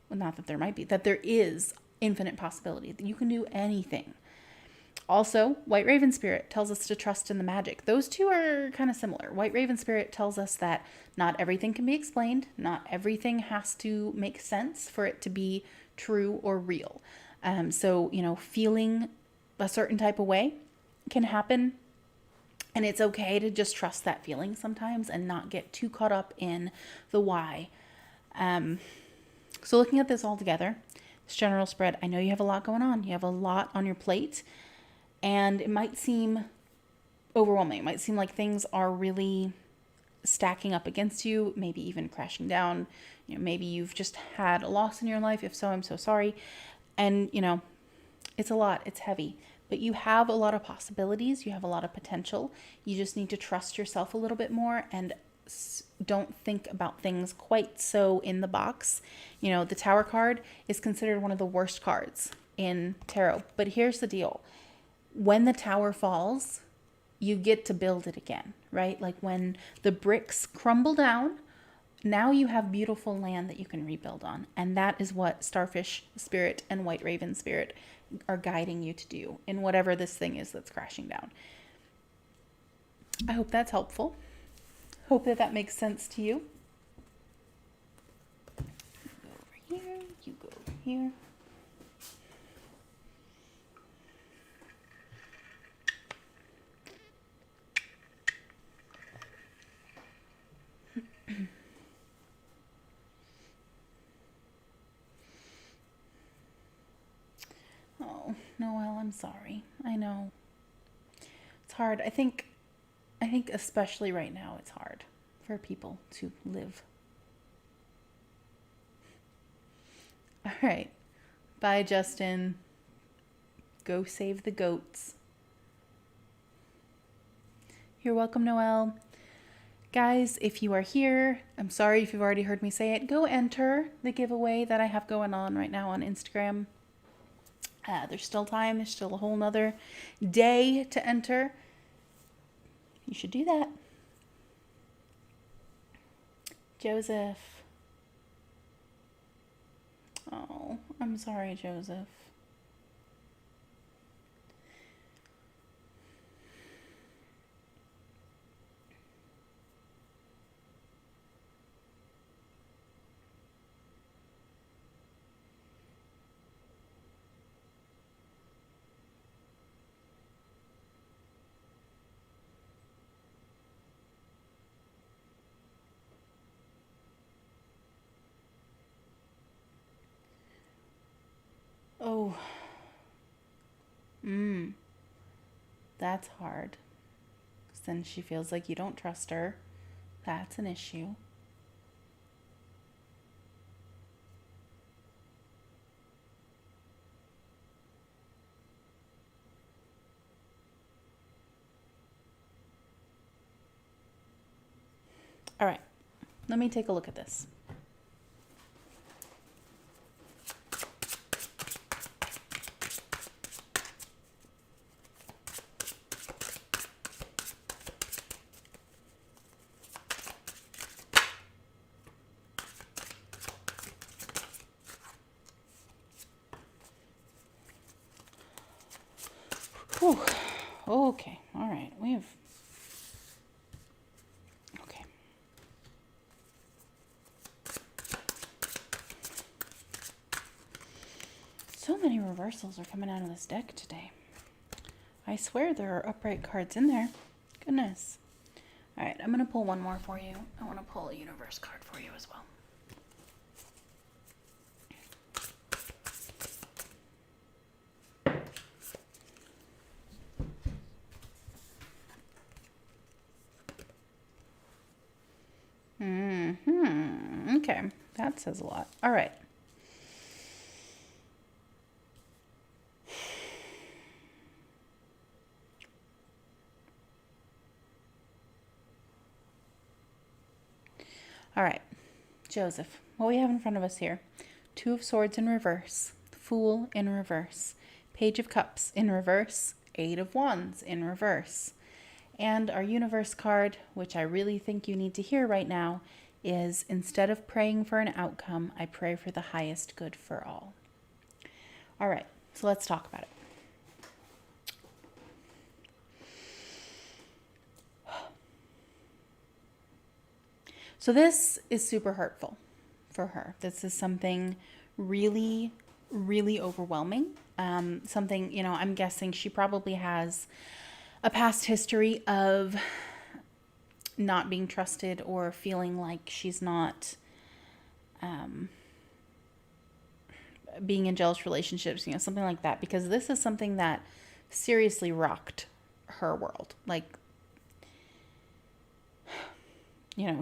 well, not that there might be, that there is infinite possibility, that you can do anything. Also, White Raven Spirit tells us to trust in the magic. Those two are kind of similar. White Raven Spirit tells us that not everything can be explained. Not everything has to make sense for it to be true or real. So, you know, feeling a certain type of way can happen, and it's okay to just trust that feeling sometimes and not get too caught up in the why. So looking at this all together, this general spread, I know you have a lot going on. You have a lot on your plate, and it might seem overwhelming. It might seem like things are really stacking up against you, maybe even crashing down. You know, maybe you've just had a loss in your life. If so, I'm so sorry. And, you know, it's a lot. It's heavy. But you have a lot of possibilities. You have a lot of potential. You just need to trust yourself a little bit more and don't think about things quite so in the box. You know, the Tower card is considered one of the worst cards in tarot. But here's the deal. When the Tower falls, you get to build it again, right? Like when the bricks crumble down, now you have beautiful land that you can rebuild on. And that is what Starfish Spirit and White Raven Spirit are guiding you to do in whatever this thing is that's crashing down. I hope that's helpful. Hope that makes sense to you. You go over here, you go over here. Oh, Noelle, I'm sorry. I know. It's hard. I think especially right now it's hard for people to live. All right. Bye, Justin. Go save the goats. You're welcome, Noelle. Guys, if you are here, I'm sorry if you've already heard me say it, go enter the giveaway that I have going on right now on Instagram. There's still time. There's still a whole nother day to enter. You should do that. Joseph. Oh, I'm sorry, Joseph. Oh. That's hard. 'Cause then she feels like you don't trust her. That's an issue. All right. Let me take a look at this. Whew. Okay. All right. We have... Okay. So many reversals are coming out of this deck today. I swear there are upright cards in there. Goodness. All right. I'm going to pull one more for you. I want to pull a universe card for you as well. Okay, that says a lot. All right. All right, Joseph, what we have in front of us here, Two of Swords in reverse, Fool in reverse, Page of Cups in reverse, Eight of Wands in reverse. And our universe card, which I really think you need to hear right now, is instead of praying for an outcome, I pray for the highest good for all. All right, so let's talk about it. So this is super hurtful for her. This is something really, really overwhelming. Something, I'm guessing she probably has a past history of not being trusted or feeling like she's not being in jealous relationships, something like that, because this is something that seriously rocked her world. Like,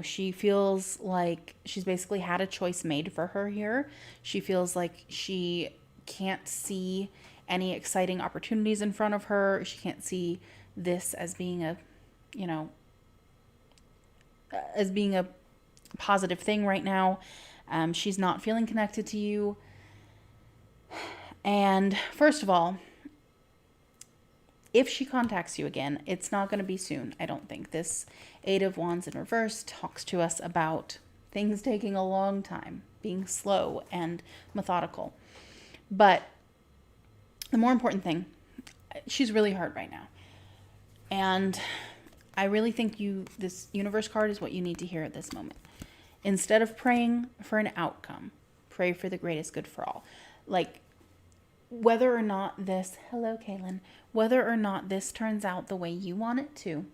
she feels like she's basically had a choice made for her here. She feels like she can't see any exciting opportunities in front of her. She can't see this as being a positive thing right now. She's not feeling connected to you. And first of all, if she contacts you again, it's not going to be soon, I don't think. This Eight of Wands in reverse talks to us about things taking a long time, being slow and methodical. But the more important thing, she's really hurt right now. And I really think this universe card is what you need to hear at this moment. Instead of praying for an outcome, pray for the greatest good for all. Like, whether or not this, hello, Kaylin, whether or not this turns out the way you want it to,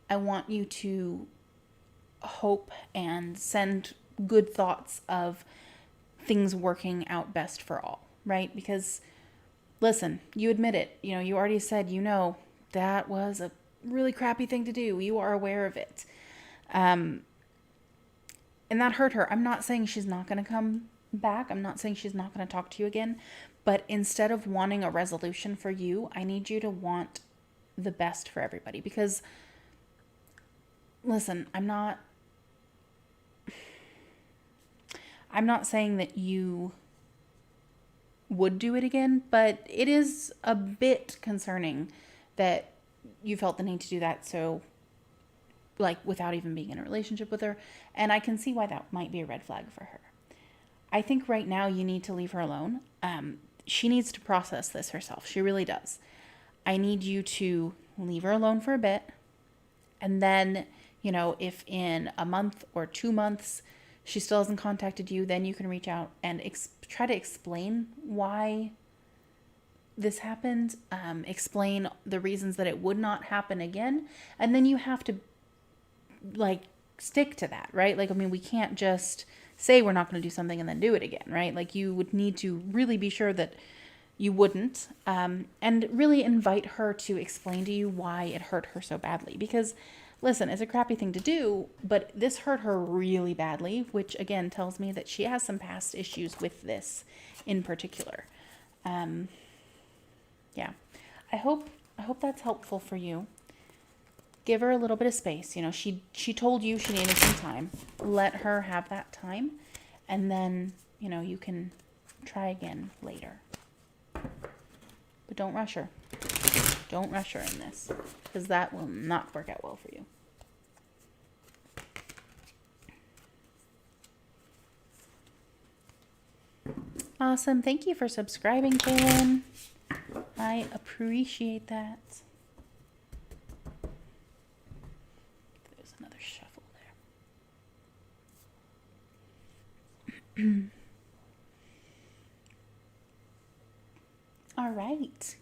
I want you to hope and send good thoughts of things working out best for all, right? Because listen, you admit it. You know, you already said, that was a really crappy thing to do. You are aware of it. And that hurt her. I'm not saying she's not going to come back. I'm not saying she's not going to talk to you again. But instead of wanting a resolution for you, I need you to want the best for everybody. Because, listen, I'm not saying that you would do it again, but it is a bit concerning that you felt the need to do that so, like, without even being in a relationship with her. And I can see why that might be a red flag for her. I think right now you need to leave her alone. She needs to process this herself. She really does. I need you to leave her alone for a bit. And then, if in a month or 2 months she still hasn't contacted you, then you can reach out and try to explain why this happened. Explain the reasons that it would not happen again. And then you have to, stick to that, right? We can't just say we're not going to do something and then do it again, right? You would need to really be sure that you wouldn't, and really invite her to explain to you why it hurt her so badly. Because, listen, it's a crappy thing to do, but this hurt her really badly, which again tells me that she has some past issues with this in particular. Yeah, I hope that's helpful for you. Give her a little bit of space. She told you she needed some time. Let her have that time, and then, you can try again later. But don't rush her. Don't rush her in this, because that will not work out well for you. Awesome. Thank you for subscribing, Kaylin. I appreciate that. There's another shuffle there. All right.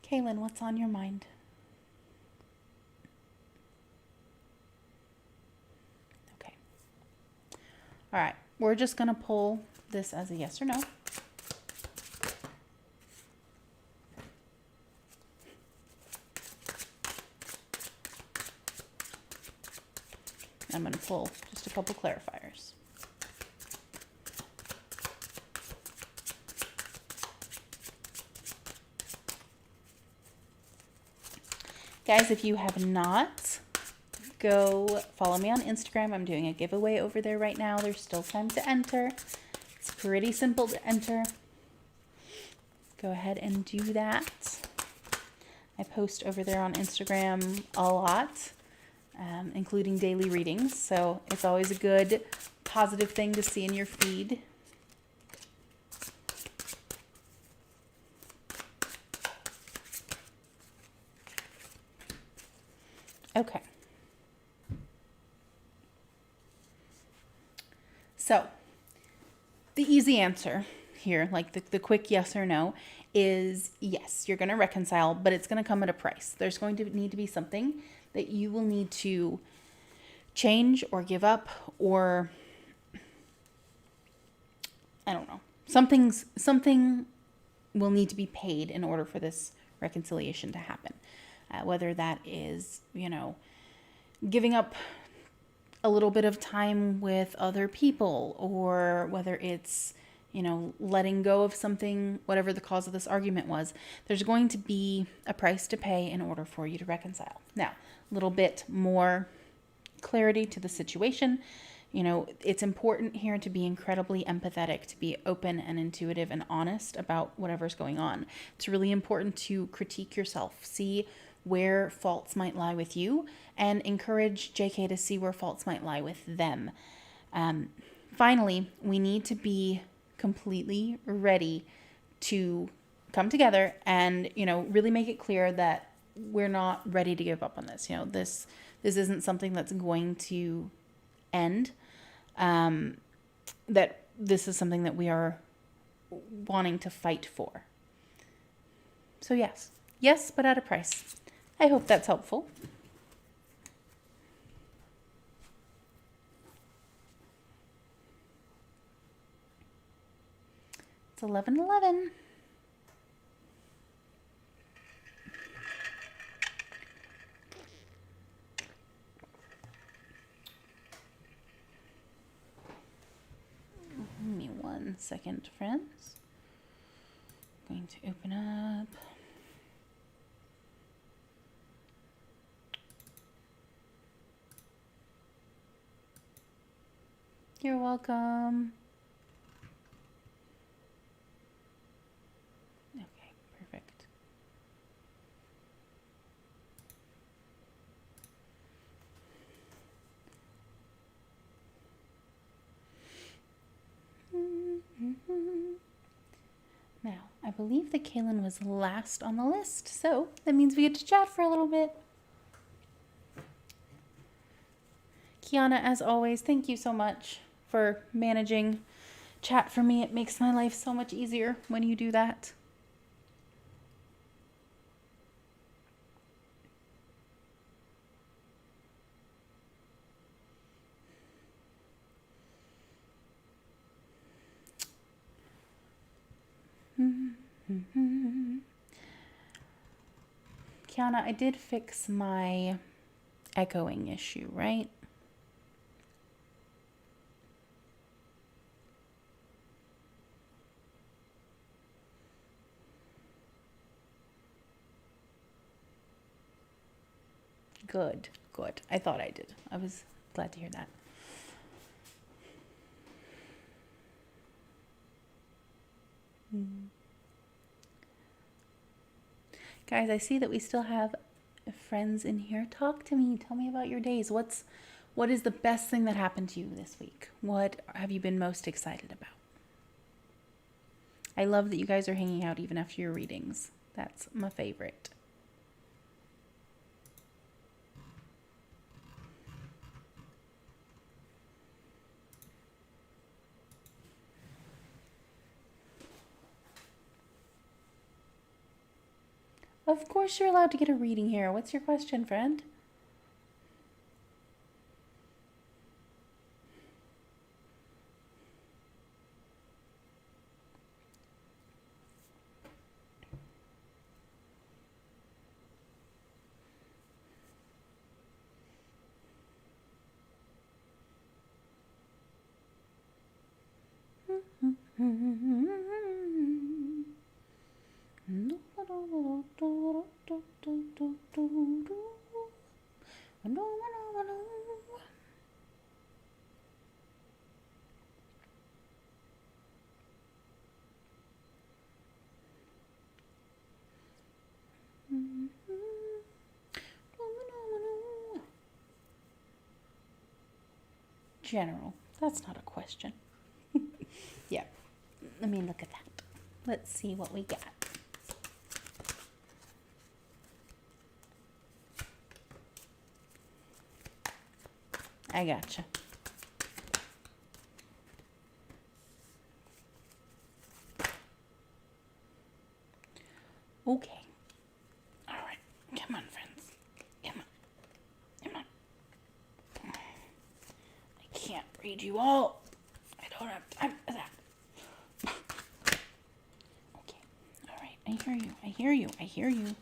Kaylin, what's on your mind? Okay. All right. We're just going to pull this as a yes or no. I'm going to pull just a couple clarifiers. Guys, if you have not, go follow me on Instagram. I'm doing a giveaway over there right now. There's still time to enter. It's pretty simple to enter. Go ahead and do that. I post over there on Instagram a lot, including daily readings. So it's always a good, positive thing to see in your feed. Okay. So the easy answer here, the quick yes or no, is yes, you're going to reconcile, but it's going to come at a price. There's going to need to be something that you will need to change or give up, or I don't know. Something will need to be paid in order for this reconciliation to happen. Whether that is, giving up a little bit of time with other people, or whether it's, letting go of something, whatever the cause of this argument was, there's going to be a price to pay in order for you to reconcile. Now, a little bit more clarity to the situation. It's important here to be incredibly empathetic, to be open and intuitive and honest about whatever's going on. It's really important to critique yourself, see where faults might lie with you, and encourage JK to see where faults might lie with them. Finally, we need to be completely ready to come together and, really make it clear that we're not ready to give up on this. This isn't something that's going to end. That this is something that we are wanting to fight for. So yes, but at a price. I hope that's helpful. It's 11:11. second, friends. I'm going to open up. You're welcome. Okay, perfect. Now, I believe that Kaylin was last on the list, so that means we get to chat for a little bit. Kiana, as always, thank you so much for managing chat for me. It makes my life so much easier when you do that. Kiana, I did fix my echoing issue, right? Good, good. I thought I did. I was glad to hear that. Guys, I see that we still have friends in here. Talk to me. Tell me about your days. What is the best thing that happened to you this week? What have you been most excited about? I love that you guys are hanging out even after your readings. That's my favorite. Of course you're allowed to get a reading here. What's your question, friend? General. That's not a question. Yeah. Let me look at that. Let's see what we got. I gotcha. Okay. All right. Come on, friends. Come on. Come on. I can't read you all. I don't have time for that. Okay. All right. I hear you. I hear you. I hear you.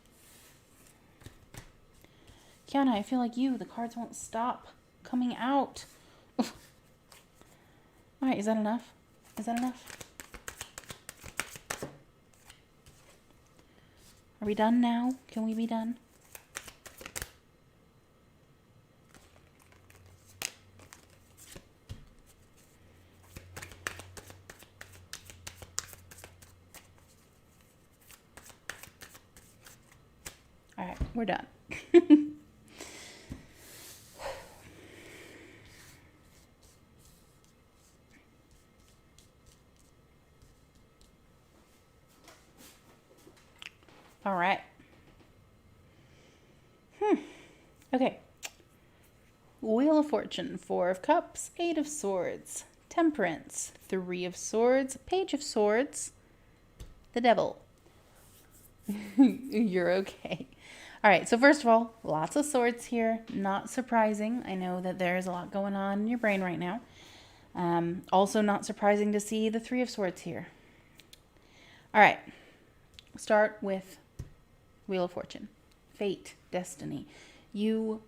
Kiana, I feel like you. The cards won't stop coming out. All right. Is that enough? Is that enough? Are we done now? Can we be done? All right, we're done. All right. Okay. Wheel of Fortune, 4 of Cups, 8 of Swords, Temperance, 3 of Swords, Page of Swords, the Devil. You're okay. All right, so first of all, lots of swords here. Not surprising. I know that there's a lot going on in your brain right now. Also not surprising to see the 3 of Swords here. All right, start with Wheel of Fortune. Fate, destiny. You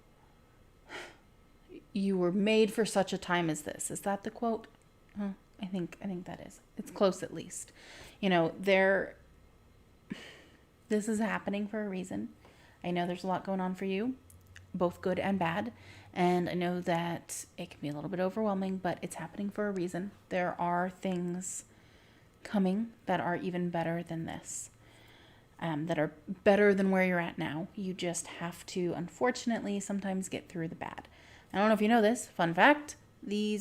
were made for such a time as this. Is that the quote? I think that is. It's close at least. You know, this is happening for a reason. I know there's a lot going on for you, both good and bad. And I know that it can be a little bit overwhelming, but it's happening for a reason. There are things coming that are even better than this, that are better than where you're at now. You just have to, unfortunately, sometimes get through the bad. I don't know if you know this. Fun fact, you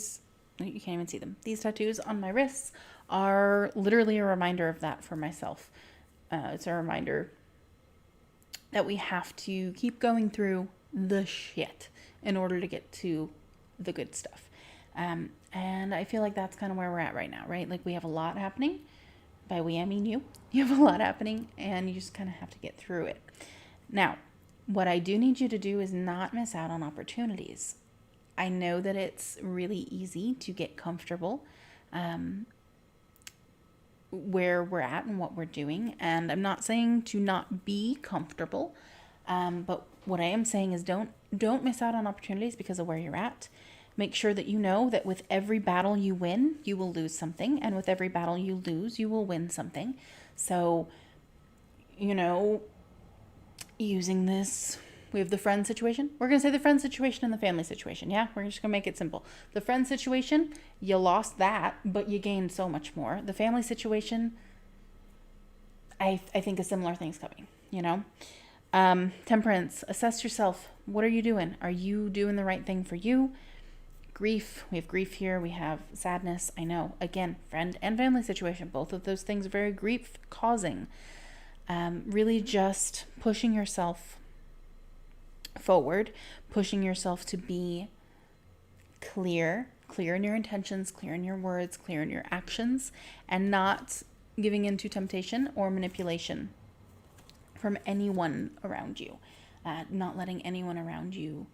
can't even see them. These tattoos on my wrists are literally a reminder of that for myself. It's a reminder that we have to keep going through the shit in order to get to the good stuff. And I feel like that's kind of where we're at right now, right? Like we have a lot happening. By we, I mean you. You have a lot happening and you just kind of have to get through it. Now, what I do need you to do is not miss out on opportunities. I know that it's really easy to get comfortable where we're at and what we're doing. And I'm not saying to not be comfortable, but what I am saying is don't miss out on opportunities because of where you're at. Make sure that you know that with every battle you win, you will lose something. And with every battle you lose, you will win something. So, you know, using this, we have the friend situation. We're going to say the friend situation and the family situation. Yeah, we're just going to make it simple. The friend situation, you lost that, but you gained so much more. The family situation, I think a similar thing's coming, you know. Temperance, assess yourself. What are you doing? Are you doing the right thing for you? Grief, we have grief here. We have sadness. I know, again, friend and family situation. Both of those things are very grief causing. Really just pushing yourself forward, pushing yourself to be clear in your intentions, clear in your words, clear in your actions, and not giving into temptation or manipulation from anyone around you. Not letting anyone around you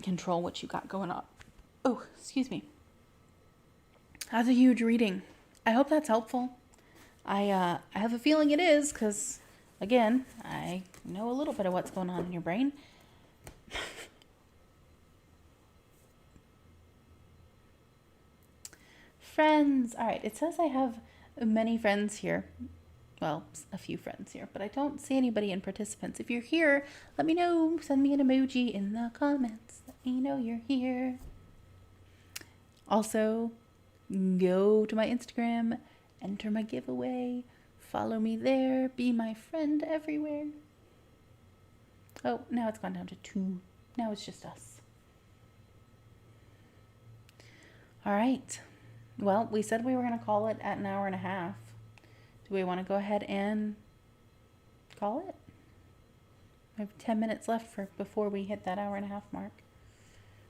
control what you got going on. Oh, excuse me. That's a huge reading. I hope that's helpful. I have a feeling it is because, again, I know a little bit of what's going on in your brain. Friends. All right. It says I have many friends here. Well, a few friends here, but I don't see anybody in participants. If you're here, let me know. Send me an emoji in the comments. Let me know you're here. Also, go to my Instagram, enter my giveaway, follow me there, be my friend everywhere. Oh, now it's gone down to 2. Now it's just us. All right. Well, we said we were going to call it at an hour and a half. Do we want to go ahead and call it? We have 10 minutes left before we hit that hour and a half mark.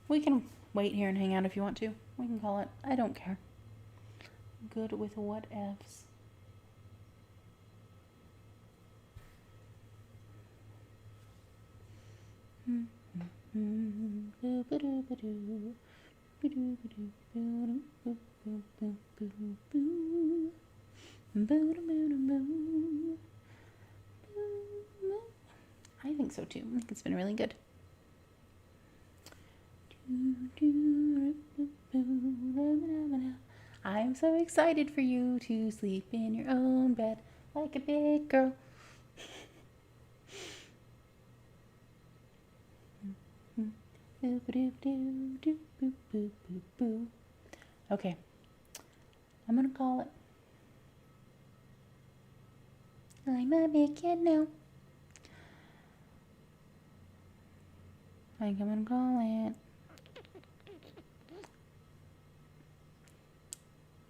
We can wait here and hang out if you want to. We can call it. I don't care. Good with what ifs. I think so too. I think it's been really good. I'm so excited for you to sleep in your own bed like a big girl. Okay, I'm gonna call it. I'm a big kid now. I think I'm gonna call it.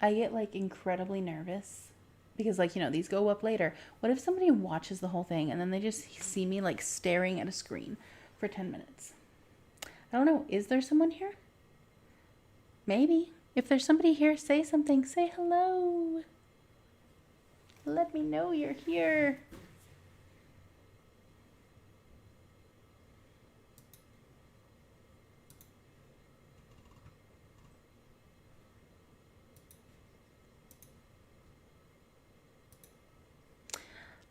I get like incredibly nervous because, like, you know, these go up later. What if somebody watches the whole thing and then they just see me like staring at a screen for 10 minutes? I don't know. Is there someone here? Maybe. If there's somebody here, say something. Say hello. Let me know you're here.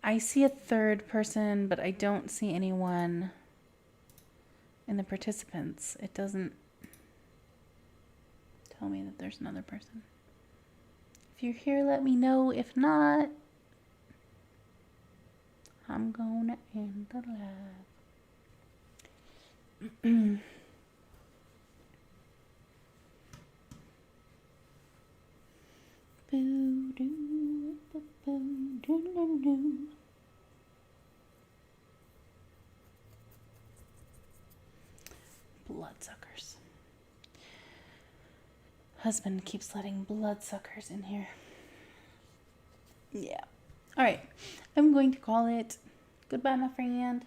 I see a third person, but I don't see anyone in the participants. It doesn't tell me that there's another person. If you're here, let me know. If not, I'm gonna end the live. Bloodsuckers. Husband keeps letting bloodsuckers in here. Yeah. All right. I'm going to call it goodbye, my friend.